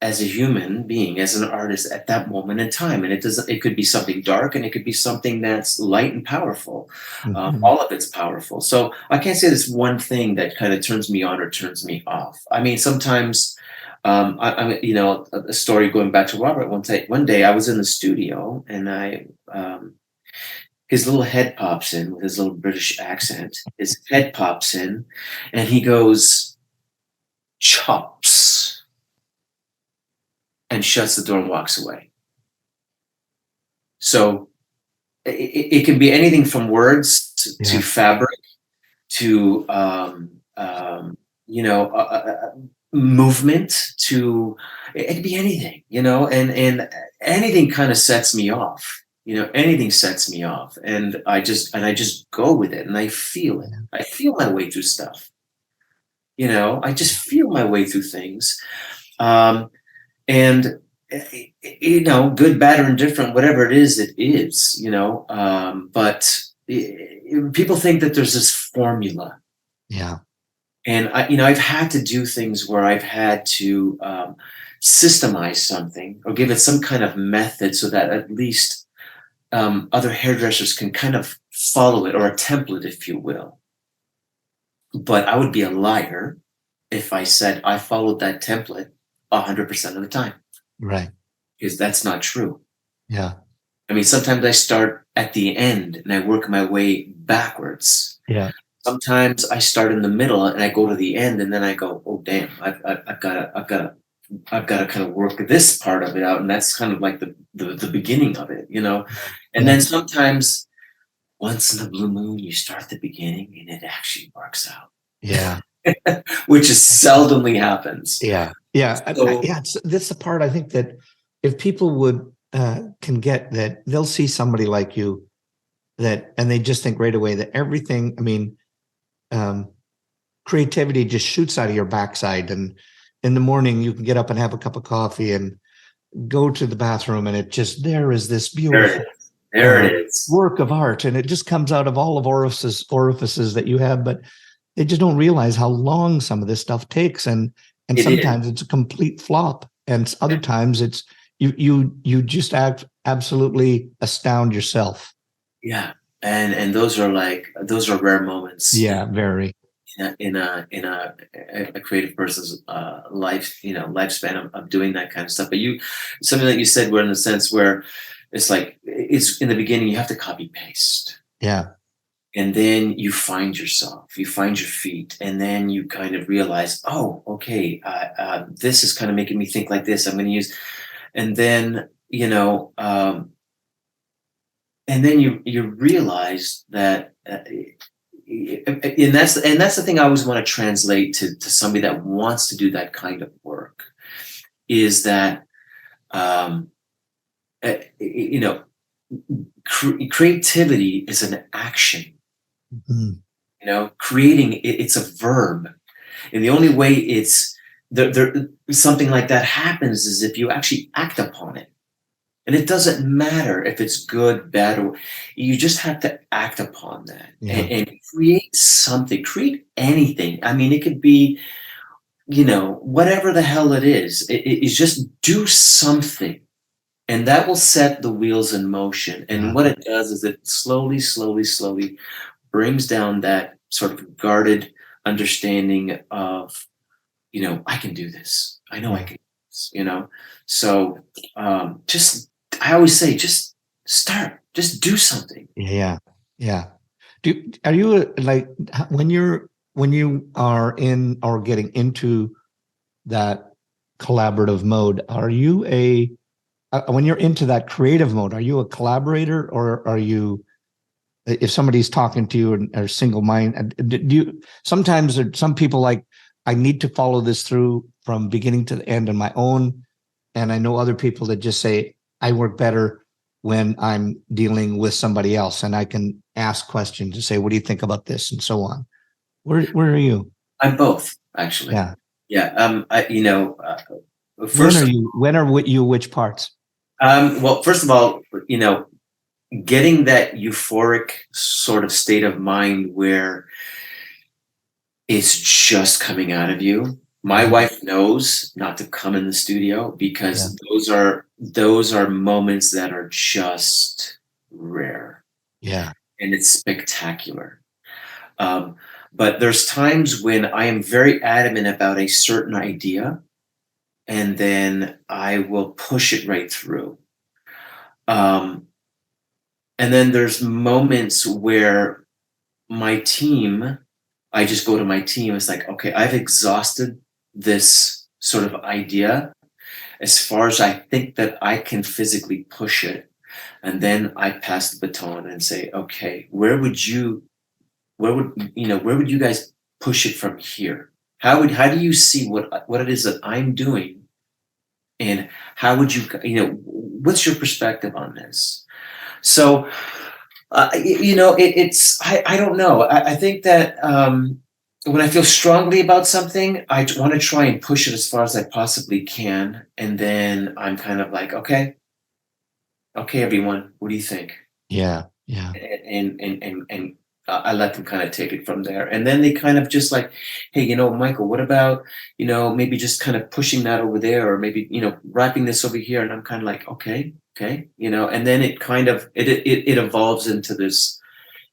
as a human being, as an artist at that moment in time. And it could be something dark and it could be something that's light and powerful. Mhm. All of it's powerful. So I can't say there's one thing that kind of turns me on or turns me off. I mean, sometimes, a story going back to Robert, one day I was in the studio and his little head pops in with his little British accent. His head pops in and he goes, chops, and shuts the door and walks away. So it can be anything from words to Yeah. fabric to movement to it can be anything, and anything kind of sets me off. Anything sets me off, and I just go with it, and I feel it. I feel my way through stuff. I just feel my way through things. And good, bad, or indifferent, whatever it is. But people think that there's this formula, Yeah. and I've had to do things where I've had to systemize something or give it some kind of method so that at least other hairdressers can kind of follow it, or a template, if you will. But I would be a liar if I said I followed that template 100% of the time, Right. because that's not true. Yeah. I mean, sometimes I start at the end and I work my way backwards. Yeah. Sometimes I start in the middle and I go to the end, and then I go, oh damn, I've got to kind of work this part of it out, and that's kind of like the beginning of it. And Yeah. then sometimes, once in a blue moon, you start the beginning and it actually works out, Yeah. which is seldomly happens. Yeah. Yeah. So Yeah. That's the part I think that if people would can get that, they'll see somebody like you and they just think right away that everything, I mean, um, creativity just shoots out of your backside. And in the morning, you can get up and have a cup of coffee and go to the bathroom, and there is this there it beautiful is. There it is. work of art, and it just comes out of all of orifices that you have, but they just don't realize how long some of this stuff takes, and It is. sometimes it's a complete flop, and other times it's you just absolutely astound yourself. Yeah. And those are rare moments Yeah, very. in a creative person's life, lifespan of doing that kind of stuff. But something that you said, were in the sense where it's in the beginning you have to copy paste, Yeah, and then you find yourself, you find your feet, and then you kind of realize, oh, okay, this is kind of making me think like this. I'm going to use, and then you realize that. And that's the thing I always want to translate to somebody that wants to do that kind of work, is that uh, you know creativity is an action. Mhm. Creating, it's a verb, and the only way something like that happens is if you actually act upon it. And it doesn't matter if it's good, bad, or you just have to act upon that, Yeah, and create something, create anything. I mean, it could be, whatever the hell it is. It's just do something, and that will set the wheels in motion. And yeah, what it does is it slowly, slowly, slowly brings down that sort of guarded understanding of, I can do this. I know I yeah, can do this. So just, I always say, just start, just do something. yeah, yeah. Are you like when you are in or getting into that collaborative mode, are you when you're into that creative mode, are you a collaborator, or are you, if somebody's talking to you and are single mind, do you, sometimes some people like, I need to follow this through from beginning to the end on my own. And I know other people that just say, I work better when I'm dealing with somebody else and I can ask questions and say, what do you think about this? And so on. Where are you? I'm both, actually. Yeah. Yeah. When First, are you, which parts? well, first of all, getting that euphoric sort of state of mind where it's just coming out of you. My wife knows not to come in the studio because those are moments that are just rare. Yeah. And it's spectacular. But there's times when I am very adamant about a certain idea, and then I will push it right through. And then there's moments where my team, I just go to my team. It's like, okay, I've exhausted this sort of idea as far as I think that I can physically push it. And then I pass the baton and say, okay, where would you guys push it from here? How do you see what it is that I'm doing? And how would what's your perspective on this? So, I don't know. I think that when I feel strongly about something, I want to try and push it as far as I possibly can. And then I'm kind of like, okay, everyone, what do you think? Yeah. Yeah. And I let them kind of take it from there. And then they kind of just like, hey, Michael, what about, maybe just kind of pushing that over there, or maybe, wrapping this over here. And I'm kind of like, okay. And then it kind of, it evolves into this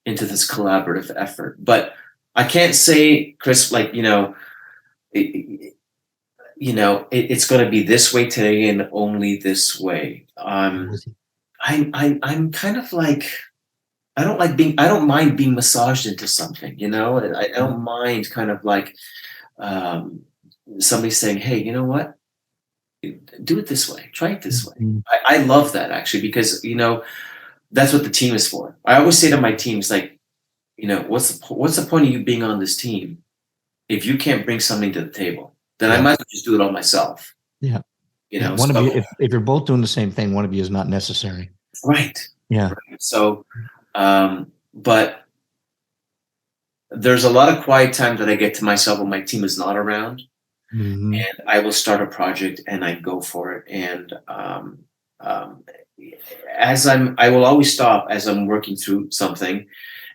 collaborative effort. But I can't say, Chris, like, it's going to be this way today and only this way. I'm kind of like, I don't mind being massaged into something, I don't mind kind of like somebody saying, hey, you know what? Do it this way. Try it this way. I love that, actually, because, that's what the team is for. I always say to my teams, like, what's the point of you being on this team if you can't bring something to the table? Then I might as well just do it all myself. Yeah. One of you, if you're both doing the same thing, one of you is not necessary. Right. Yeah. Right. So, but there's a lot of quiet time that I get to myself when my team is not around, and I will start a project and I go for it. And I will always stop as I'm working through something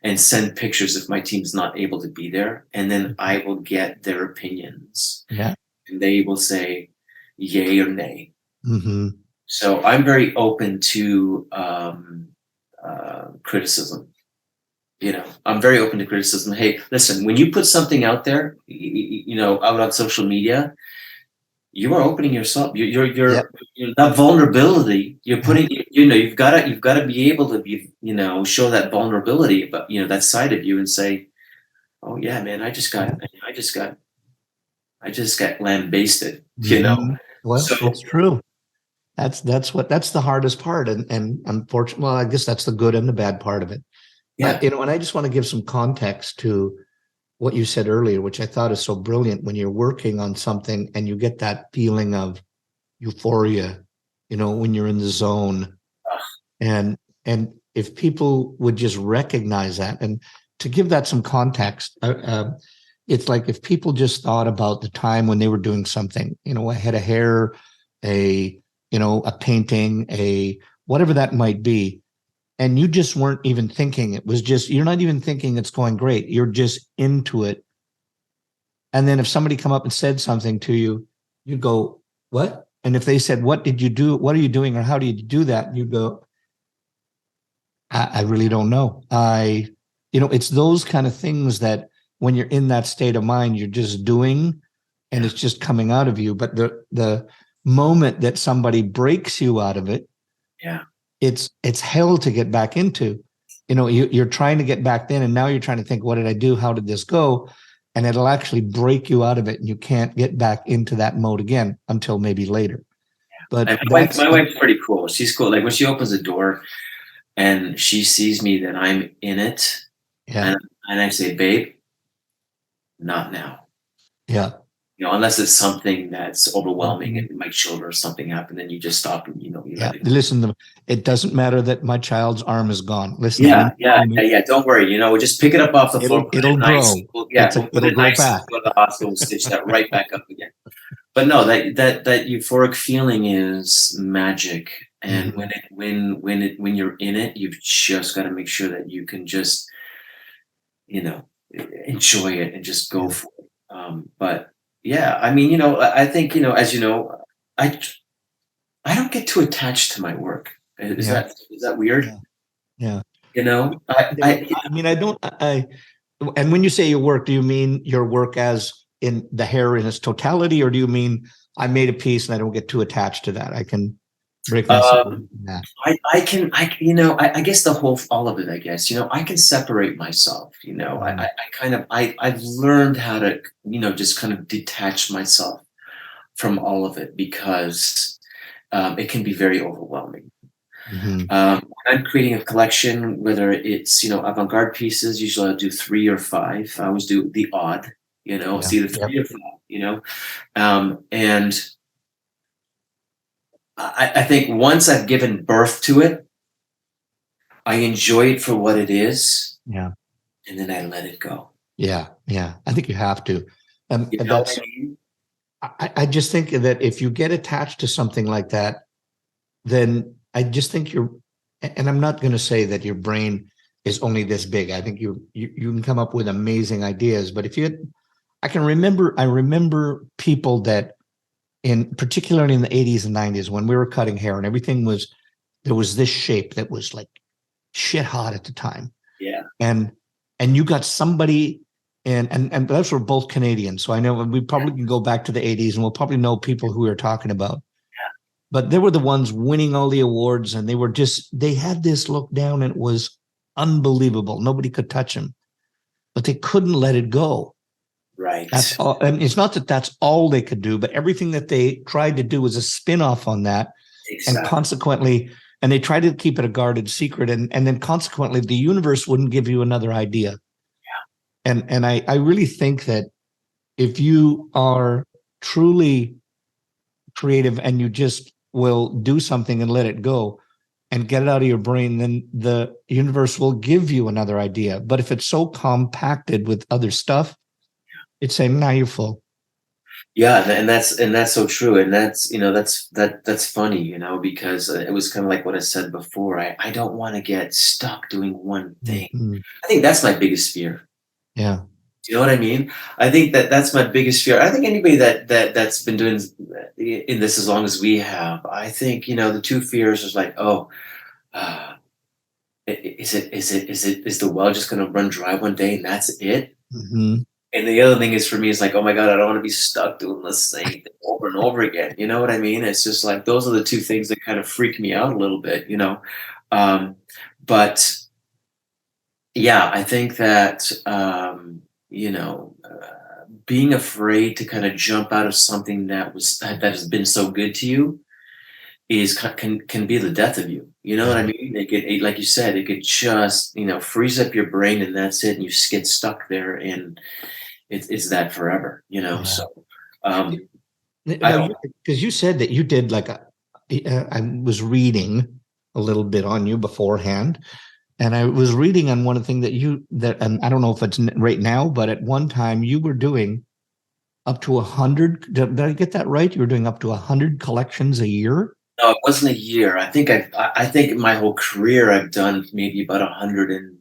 and send pictures if my team's not able to be there, and then I will get their opinions. Yeah. And they will say yay or nay. So I'm very open to criticism. I'm very open to criticism. Hey, listen, when you put something out there, out on social media, you are opening yourself. You're that vulnerability. You're putting. You've got to be able to be. Show that vulnerability, but that side of you, and say, oh yeah, man, I just got lambasted. Well, So, it's true. That's the hardest part, and unfortunately, well, I guess that's the good and the bad part of it. yeah. And I just want to give some context to what you said earlier, which I thought is so brilliant. When you're working on something and you get that feeling of euphoria, when you're in the zone, and if people would just recognize that, and to give that some context, it's like if people just thought about the time when they were doing something, a head of hair, a painting, a whatever that might be, and you just weren't even thinking, it was just, you're not even thinking it's going great. You're just into it. And then if somebody come up and said something to you, you'd go, what? And if they said, what did you do? What are you doing? Or how do you do that? You'd go, I really don't know. It's those kind of things that when you're in that state of mind, you're just doing, and it's just coming out of you. But the moment that somebody breaks you out of it, it's hell to get back into. You're trying to get back in, and now you're trying to think, what did I do? How did this go? And it'll actually break you out of it, and you can't get back into that mode again until maybe later. But And my wife's pretty cool. She's cool. Like when she opens the door and she sees me that I'm in it, yeah, and I say, babe, not now. yeah. Unless it's something that's overwhelming Mhm. and my children or something happened, then you just stop and you Yeah. let it go. Listen, it doesn't matter that my child's arm is gone. Listen, when Yeah, you yeah, tell me, yeah, yeah. Don't worry. We'll just pick it up off the floor, put it'll it nice. grow. We'll put It'll it grow nice and back. we'll go to the hospital and stitch that right back up again. But no, that euphoric feeling is magic. And Mhm. when you're in it, you've just got to make sure that you can just, you know, enjoy it and just go Yeah. for it. But yeah, I mean, I think, as you know, I I don't get too attached to my work. Is Yeah. that weird? Yeah. Yeah. I mean, I don't, and when you say your work, do you mean your work as in the hair in its totality, or do you mean I made a piece and I don't get too attached to that? I can break myself away Um, from that. I guess all of it, I guess, I can separate myself, Mhm. I've learned how to, just kind of detach myself from all of it because it can be very overwhelming. Mhm. When I'm creating a collection, whether it's, avant-garde pieces, usually I'll do 3 or 5. I always do the odd, it's Yeah. either Yep. 3 or 5. And I think once I've given birth to it, I enjoy it for what it is, Yeah. and then I let it go. Yeah. Yeah. I think you have to. You know what That's, I mean? I just think that if you get attached to something like that, then I just think and I'm not going to say that your brain is only this big. I think you can come up with amazing ideas, but I remember people that particularly in the 80s and 90s when we were cutting hair and there was this shape that was like shit hot at the time. Yeah. And you got somebody and those were both Canadians. So I know we probably can go back to the 80s and we'll probably know people who we are talking about. But they were the ones winning all the awards and they had this look down and it was unbelievable. Nobody could touch them, but they couldn't let it go. That's Right. all. And it's not that that's all they could do, but everything that they tried to do was a spin-off on that. And Exactly. consequently, and they tried to keep it a guarded secret. And then consequently, the universe wouldn't give you another idea. And I really think that if you are truly creative and you just will do something and let it go and get it out of your brain, then the universe will give you another idea. But if it's so compacted with other stuff, it's saying, now you're full. Yeah, and that's so true, and that's funny, because it was kind of like what I said before. I don't want to get stuck doing one thing. Mhm. I think that's my biggest fear. Yeah. Do you know what I mean? I think that's my biggest fear. I think anybody that's been doing in this as long as we have, I think the two fears is like, oh, uh, is the well just going to run dry one day and that's it? Mhm. And the other thing is for me, it's like, oh my God, I don't want to be stuck doing the same thing over and over again. You know what I mean? It's just like those are the two things that kind of freak me out a little bit. Um, but yeah, I think that being afraid to kind of jump out of something that has been so good to you can be the death of you. You know what I Yeah. mean? Like you said, it could just freeze up your brain and that's it, and you just get stuck there, and it's that forever. Yeah. So um, I Now, don't. because you said that you did I was reading a little bit on you beforehand, and I was reading on one of the things and I don't know if it's right now, but at one time you were doing up to 100. Did I get that right? You were doing up to 100 collections a year. No, it wasn't a year. I think my whole career I've done maybe about 100 in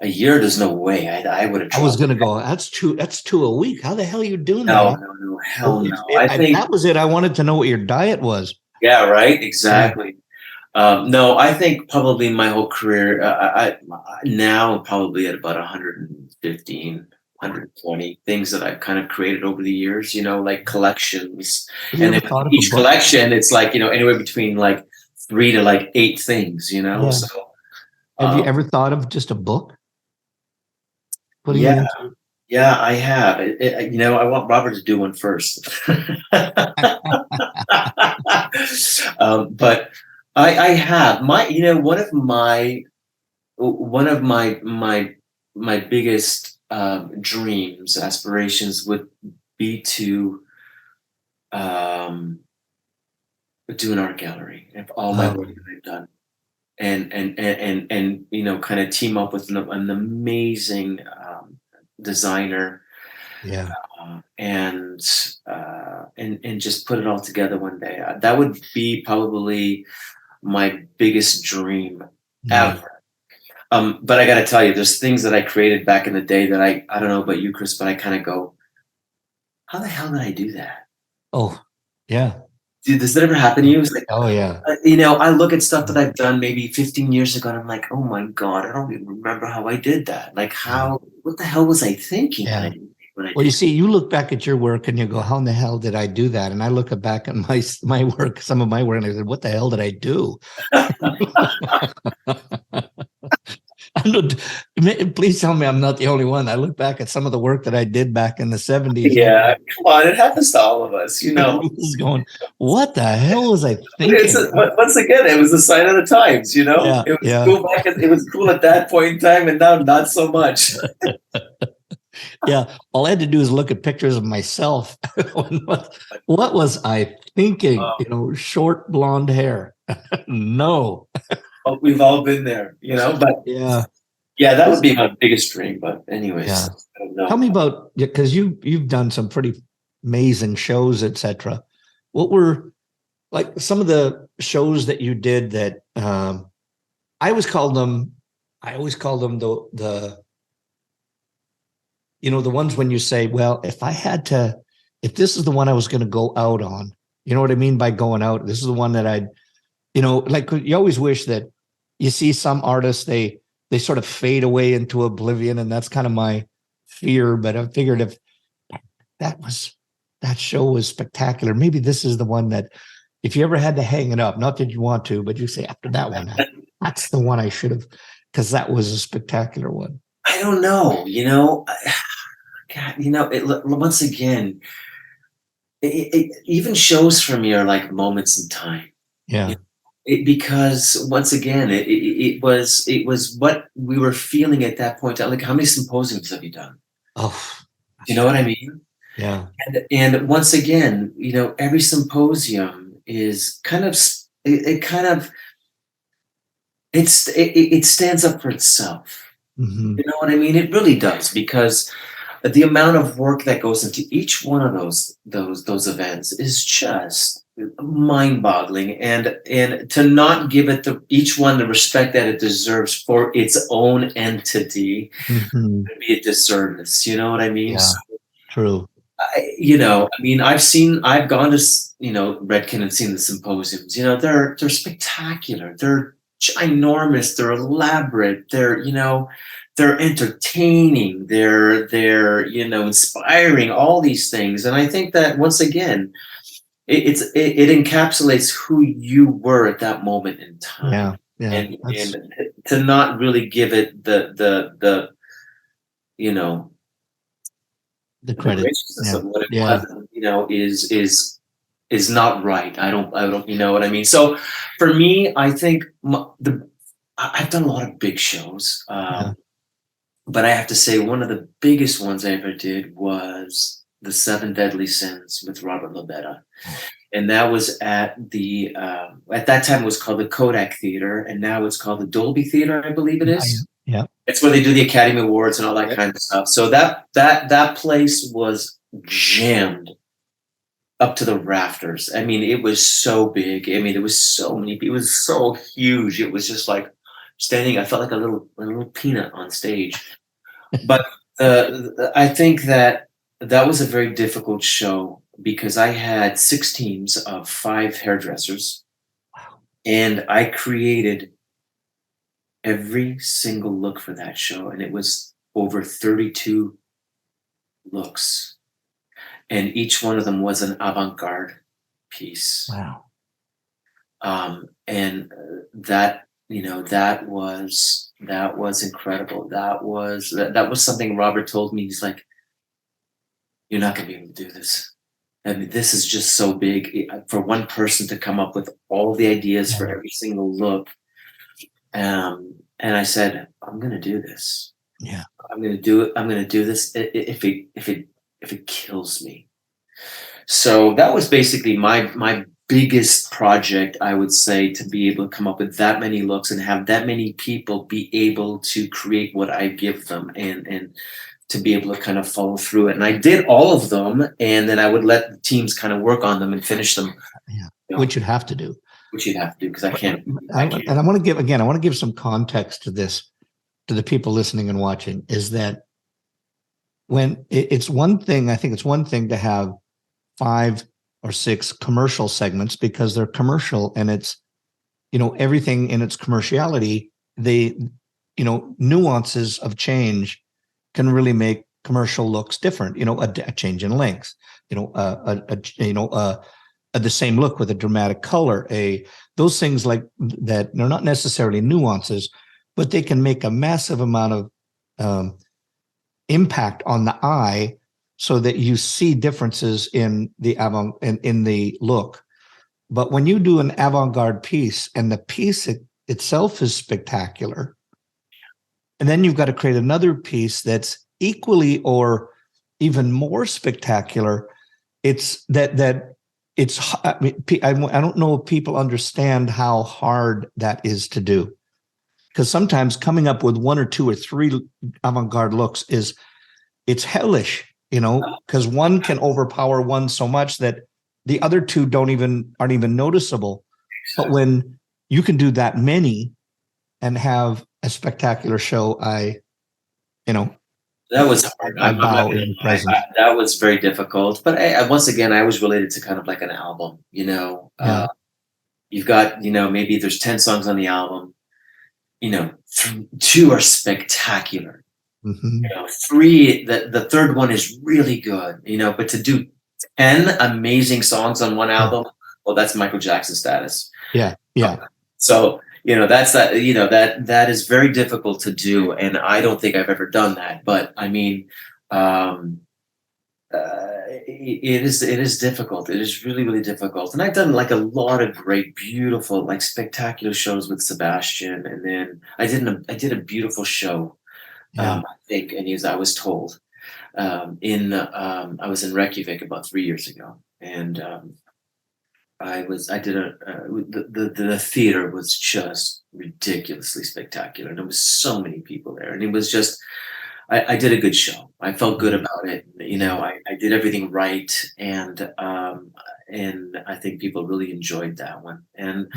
a year. There's no way I would have I was dropped. gonna go. That's two a week. How the hell are you doing that? No, no, no, hell no. I think That was it. I wanted to know what your diet was. yeah, right, Yeah. exactly. No, I think probably my whole career, now probably at about 115, 120 things that I've kind of created over the years, like collections. Have you And ever then thought of a each book? collection, it's like, anywhere between like 3 to like 8 things. Yeah. So, Have you um, ever thought of just a book? Putting it yeah, into. Yeah, I have. I want Robert to do one first. But I have my, one of my biggest dreams, aspirations would be to um, do an art gallery of all my work Oh, that I've done, and kind of team up with an amazing designer, yeah. and just put it all together one day. That would be probably my biggest dream Mm. ever. But I got to tell you, there's things that I created back in the day that I don't know about you, Chris, but I kind of go, how the hell did I do that? Oh, yeah. Dude, does that ever happen to you? It's like, Oh, yeah. I look at stuff that I've done maybe 15 years ago, and I'm like, oh my God, I don't even remember how I did that. Like, Yeah. what the hell was I thinking when Yeah. I Well, you did? see, you look back at your work and you go, "How in the hell did I do that?" And I look back at my work, some of my work, and I said, "What the hell did I do?" I'm not, please tell me I'm not the only one. I look back at some of the work that I did back in the '70s, and Yeah, come on, it happens to all of us, I was going, "What the hell was I It's thinking?" once again, it was a sign of the times. Yeah, It was yeah, cool it was cool at that point in time, and now not so much. yeah. All I had to do is look at pictures of myself. What was I thinking? Short blonde hair. No. We've all been there, but Yeah. yeah, that would be my biggest dream. But anyways, Yeah. I don't Tell know. me about, because you've done some pretty amazing shows, etc. What were like some of the shows that you did that I always called them I always called them the ones when you say, well, if this is the one I was going to go out on, you know what I mean by going out, this is the one that like you always wish that you see some artists, they sort of fade away into oblivion, and that's kind of my fear. But I figured if that was that show was spectacular, maybe this is the one that if you ever had to hang it up, not that you want to, but you say after that one, that's the one I should have, because that was a spectacular one. I don't know. God, once again, even shows for me are like moments in time. Yeah. Because once again, it was what we were feeling at that point. Like, how many symposiums have you done? Oh, Do you know what I mean? yeah. And once again, every symposium is kind of it kind of it stands up for itself. Hmm. You know what I mean? It really does, because the amount of work that goes into each one of those events is just mind-boggling, and to not give it each one the respect that it deserves for its own entity Hmm. would be a disservice. You know what I mean? Yeah. So, True. I've gone to Redken and seen the symposiums. They're spectacular. They're ginormous. They're elaborate. They're entertaining. They're inspiring. All these things, and I think that once again, it encapsulates who you were at that moment in time, Yeah. Yeah. and to not really give it the you know The the credit. graciousness Yeah. of what it Yeah. was, is not right. I don't, you know what I mean? So for me, I think I've done a lot of big shows, Yeah. but I have to say one of the biggest ones I ever did was the Seven Deadly Sins with Robert Lobetta. And that was at that time it was called the Kodak Theater, and now it's called the Dolby Theater, I believe it Yeah. is. Yeah. It's where they do the Academy Awards and all that Yeah. kind of stuff. So that place was jammed up to the rafters. I mean, it was so big. I mean, there was so many. It was so huge. It was just like standing. I felt like a little peanut on stage. But I think that was a very difficult show because I had 6 teams of 5 hairdressers, and I created every single look for that show, and it was over 32 looks, and each one of them was an avant-garde piece. Wow. And that was incredible. That was something Robert told me. He's like, you're not going to be able to do this. I mean, this is just so big for one person to come up with all the ideas for Yeah. every single look. And I said, I'm going to do this. Yeah. I'm going to do it. I'm going to do this if it kills me. So that was basically my biggest project, I would say, to be able to come up with that many looks and have that many people be able to create what I give them, and to be able to kind of follow through it. And I did all of them, and then I would let the teams kind of work on them and finish them. Yeah. You know, Which you'd have to do. which you'd have to do, because I But can't. and I want to give, again, I want to give some context to this, to the people listening and watching, is that when it's one thing, I think it's one thing to have 5 or 6 commercial segments because they're commercial, and it's, everything in its commerciality, they, nuances of change can really make commercial looks different. A change in length, the same look with a dramatic color, those things like that. They're not necessarily nuances, but they can make a massive amount of impact on the eye, so that you see differences in the in the look. But when you do an avant-garde piece and the piece itself is spectacular, and then you've got to create another piece that's equally or even more spectacular, it's that it's, I mean, I don't know if people understand how hard that is to do, because sometimes coming up with 1 or 2 or 3 avant-garde looks it's hellish, because one can overpower one so much that the other 2 aren't even noticeable. But when you can do that many and have a spectacular show, That was hard. I bow in your presence. That was very difficult. But once again, I was related to kind of like an album. Yeah. You've got, maybe there's 10 songs on the album. 2 are spectacular. Mm-hmm. 3, the third one is really good. But to do 10 amazing songs on one album, well, that's Michael Jackson status. Yeah. So that's that is very difficult to do, and I don't think I've ever done that. But I mean, it is difficult. It is really, really difficult. And I've done like a lot of great, beautiful, like spectacular shows with Sebastian, and then I did a beautiful show. I think, and I was told, I was in Reykjavik about 3 years ago, and the theater was just ridiculously spectacular, and there was so many people there, and it was just, I did a good show. I felt good about it. I did everything right, and I think people really enjoyed that one. And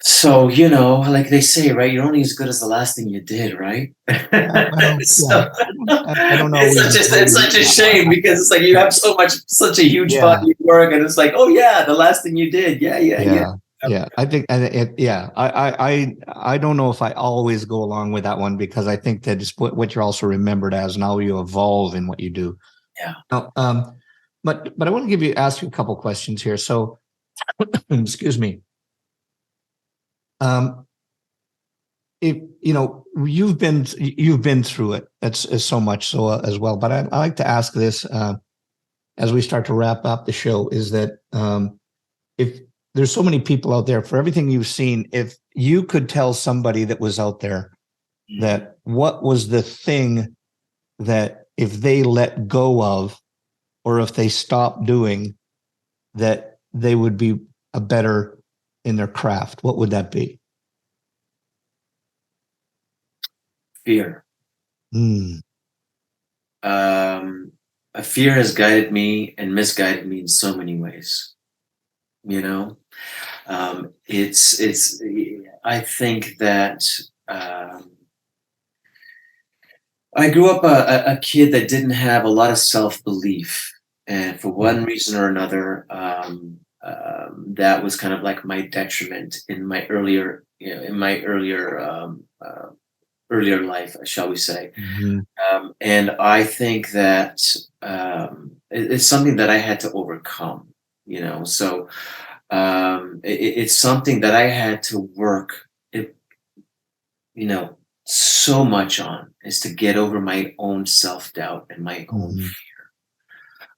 so, like they say, right? You're only as good as the last thing you did, right? So, I don't know. It's such a shame, because it's like you have such a huge body of work, and it's like, oh yeah, the last thing you did, yeah. I think, I don't know if I always go along with that one, because I think that it's what you're also remembered as, and how you evolve in what you do. Yeah. Now, but I want to ask you a couple questions here. So, excuse me. If you've been through it, that's so much so as well. But I like to ask this as we start to wrap up the show, is that if there's so many people out there, for everything you've seen, if you could tell somebody that was out there that what was the thing that if they let go of, or if they stopped doing, that they would be a better in their craft, what would that be? Fear. Fear has guided me and misguided me in so many ways. It's I think that I grew up a kid that didn't have a lot of self-belief, and for one reason or another, that was kind of like my detriment in my earlier earlier life, shall we say. And I think that it's something that I had to overcome, so it's something that I had to work, so much on, is to get over my own self-doubt and my own fear.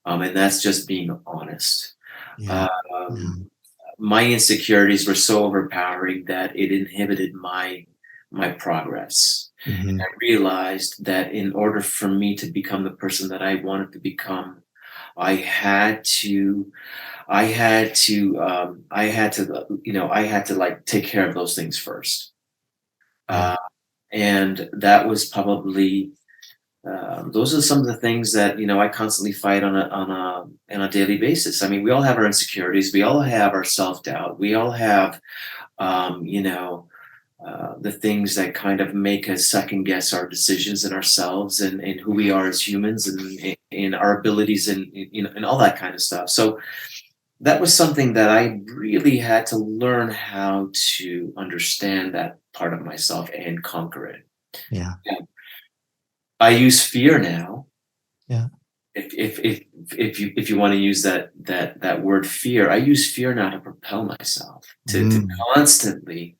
And that's just being honest. Yeah. Yeah. Um, my insecurities were so overpowering that it inhibited my progress. Hmm. I realized that in order for me to become the person that I wanted to become, I had to, I had to like take care of those things first. Yeah. Uh, and that was probably, those are some of the things that, I constantly fight on a daily basis. I mean, we all have our insecurities. We all have our self-doubt. We all have, um, you know, the things that kind of make us second guess our decisions and ourselves and who we are as humans and our abilities and all that kind of stuff. So that was something that I really had to learn how to understand that part of myself and conquer it. Yeah. Yeah. I use fear now. Yeah. If you want to use that word fear, I use fear now to propel myself to Mm. constantly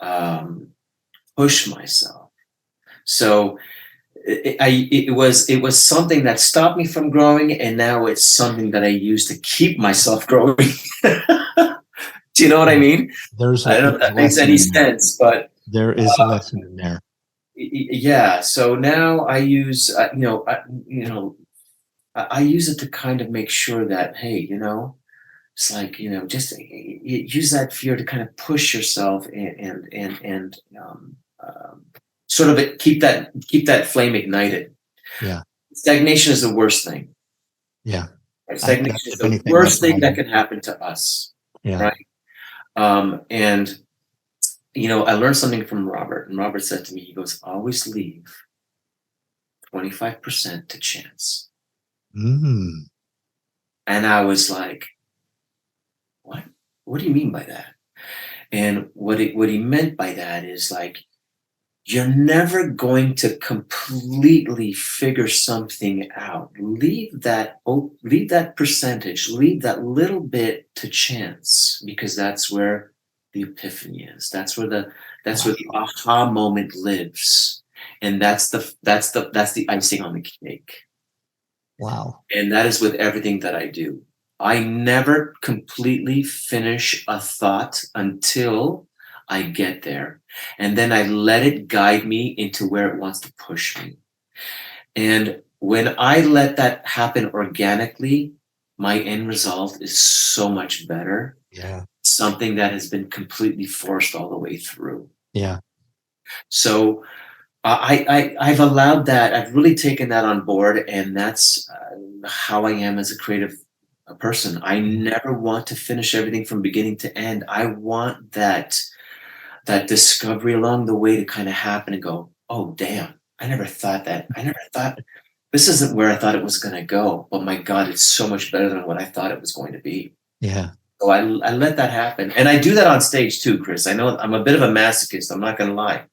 um, push myself. So it was something that stopped me from growing, and now it's something that I use to keep myself growing. Do you know what I Yeah. mean? I don't know if There's a that makes lesson any in there. sense, but There is a lesson in there. yeah. So now I use, I use it to kind of make sure that, hey, it's like, just use that fear to kind of push yourself and sort of keep that flame ignited. Yeah. Stagnation is the worst thing. Yeah. Right? That's, Stagnation is if the anything, that's worst what I thing that need. can happen to us, Yeah. right? And I learned something from Robert, and Robert said to me, he goes, always leave 25% to chance. Mm. And I was like, what? What do you mean by that? And what he meant by that is like, you're never going to completely figure something out. Leave that percentage, leave that little bit to chance, because that's where the epiphany is. That's where the Wow. aha moment lives. And that's the icing on the cake. Wow. And that is with everything that I do. I never completely finish a thought until I get there. And then I let it guide me into where it wants to push me. And when I let that happen organically, my end result is so much better. Yeah. Something that has been completely forced all the way through. Yeah. So I've allowed that. I've really taken that on board, and that's how I am as a creative person. I never want to finish everything from beginning to end. I want that discovery along the way to kind of happen and go, oh damn, I never thought that. I never thought this isn't where I thought it was going to go. But my God, it's so much better than what I thought it was going to be. Yeah. So I let that happen, and I do that on stage too, Chris. I know I'm a bit of a masochist. I'm not going to lie.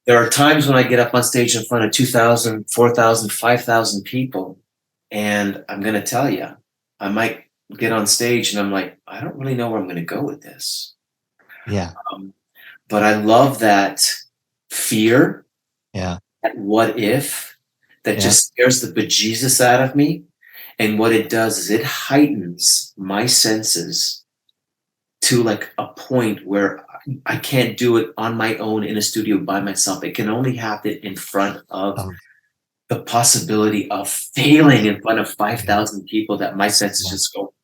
There are times when I get up on stage in front of 2,000, 4,000, 5,000 people, and I'm going to tell you, I might get on stage and I'm like, I don't really know where I'm going to go with this. Yeah. But I love that fear, Yeah. that what if, that Yeah. just scares the bejesus out of me. And what it does is it heightens my senses to like a point where I can't do it on my own in a studio by myself. It can only happen in front of Um, the possibility of failing in front of yeah. 5,000 people, that my senses Yeah. just go.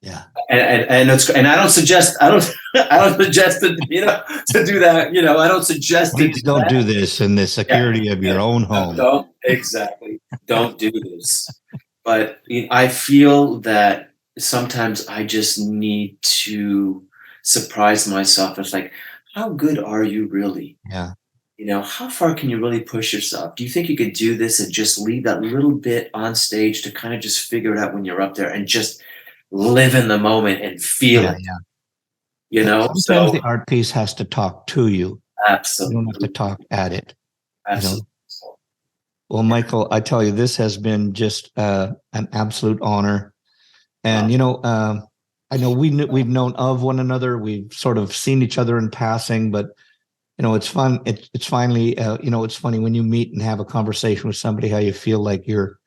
Yeah. And I don't suggest, I don't suggest to, to do that. I don't suggest to do Please don't do that. this in the Yeah, security of your yeah. own No, home. don't, exactly. Don't do this. But I feel that sometimes I just need to surprise myself. It's like, how good are you really? Yeah. How far can you really push yourself? Do you think you could do this and just leave that little bit on stage to kind of just figure it out when you're up there and just live in the moment and feel Yeah. it? Yeah. Sometimes So the art piece has to talk to you. You don't have to absolutely, talk at it. You know. absolutely. Well, Michael, I tell you, this has been just an absolute honor. And Wow. I know we've known of one another. We've sort of seen each other in passing, but it's fun. It's finally, it's funny when you meet and have a conversation with somebody, how you feel like you're,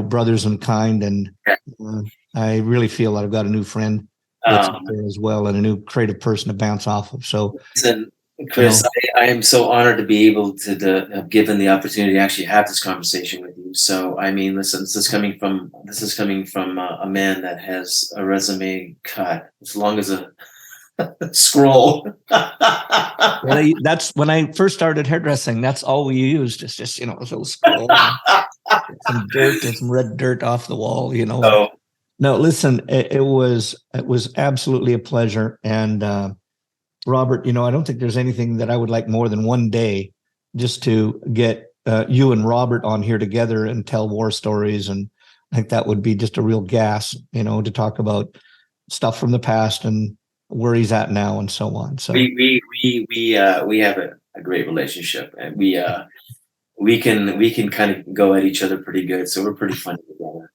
brothers in kind. And uh, I really feel that I've got a new friend that's up there as well, and a new creative person to bounce off of. So, listen, Chris, I am so honored to be able to have given the opportunity to actually have this conversation with you. So, I mean, listen, this is coming from a man that has a resume cut as long as a scroll. well, that's when I first started hairdressing. That's all we used. It's just, a little scroll, some dirt and some red dirt off the wall, So, No, listen, it was absolutely a pleasure. And Robert, I don't think there's anything that I would like more than one day just to get you and Robert on here together and tell war stories. And I think that would be just a real gas, to talk about stuff from the past and where he's at now and so on. So we have a great relationship, and we can kind of go at each other pretty good. So we're pretty funny together.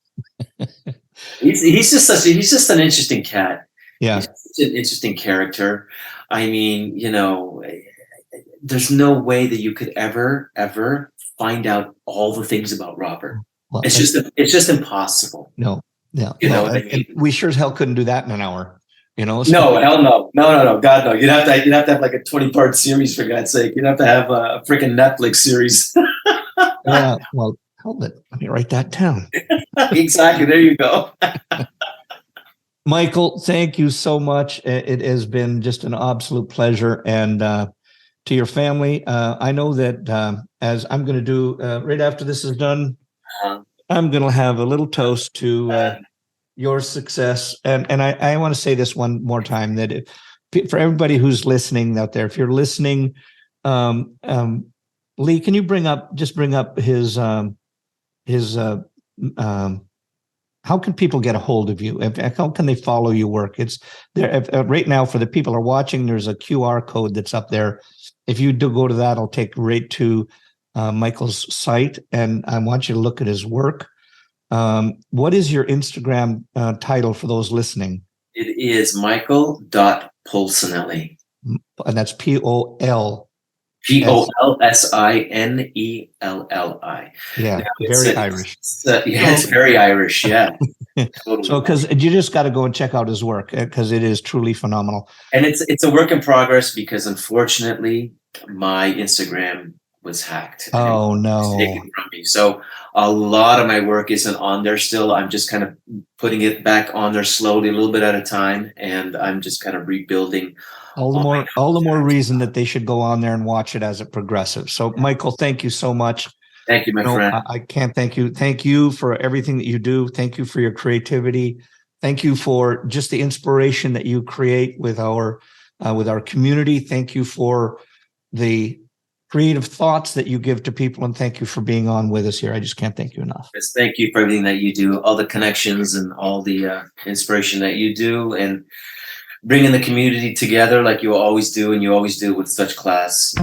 He's just an interesting cat. Yeah, he's such an interesting character. I mean, there's no way that you could ever find out all the things about Robert. well, It's just impossible. no, yeah, What I mean? we sure as hell couldn't do that in an hour. So, No, hell no, God no. You'd have to have like a 20-part series, for God's sake. You'd have to have a freaking Netflix series. Yeah, well, hold it. Let me write that down. Exactly. There you go. Michael, thank you so much. It has been just an absolute pleasure. And to your family, I know that as I'm going to do right after this is done, I'm going to have a little toast to your success. And I want to say this one more time, that for everybody who's listening out there, if you're listening, Lee, can you bring up his how can people get a hold of you? How can they follow your work? It's there right now for the people who are watching. There's a QR code that's up there. If you do go to that, I'll take right to Michael's site, and I want you to look at his work. What is your Instagram title for those listening? It is Michael.Polsinelli. And that's Polsinelli. Yeah, now, very Irish. It's very Irish. Yeah. Totally. So, because you just got to go and check out his work, because it is truly phenomenal. And it's a work in progress, because unfortunately my Instagram was hacked. Oh no! Taken from me. So a lot of my work isn't on there still. I'm just kind of putting it back on there slowly, a little bit at a time, and I'm just kind of rebuilding. All the more reason that they should go on there and watch it as it progresses. So, Michael, thank you so much. Thank you, my friend. I can't thank you. Thank you for everything that you do. Thank you for your creativity. Thank you for just the inspiration that you create with our community. Thank you for the creative thoughts that you give to people, and thank you for being on with us here. I just can't thank you enough. Yes, thank you for everything that you do, all the connections and all the inspiration that you do, and bringing the community together like you always do, and you always do with such class.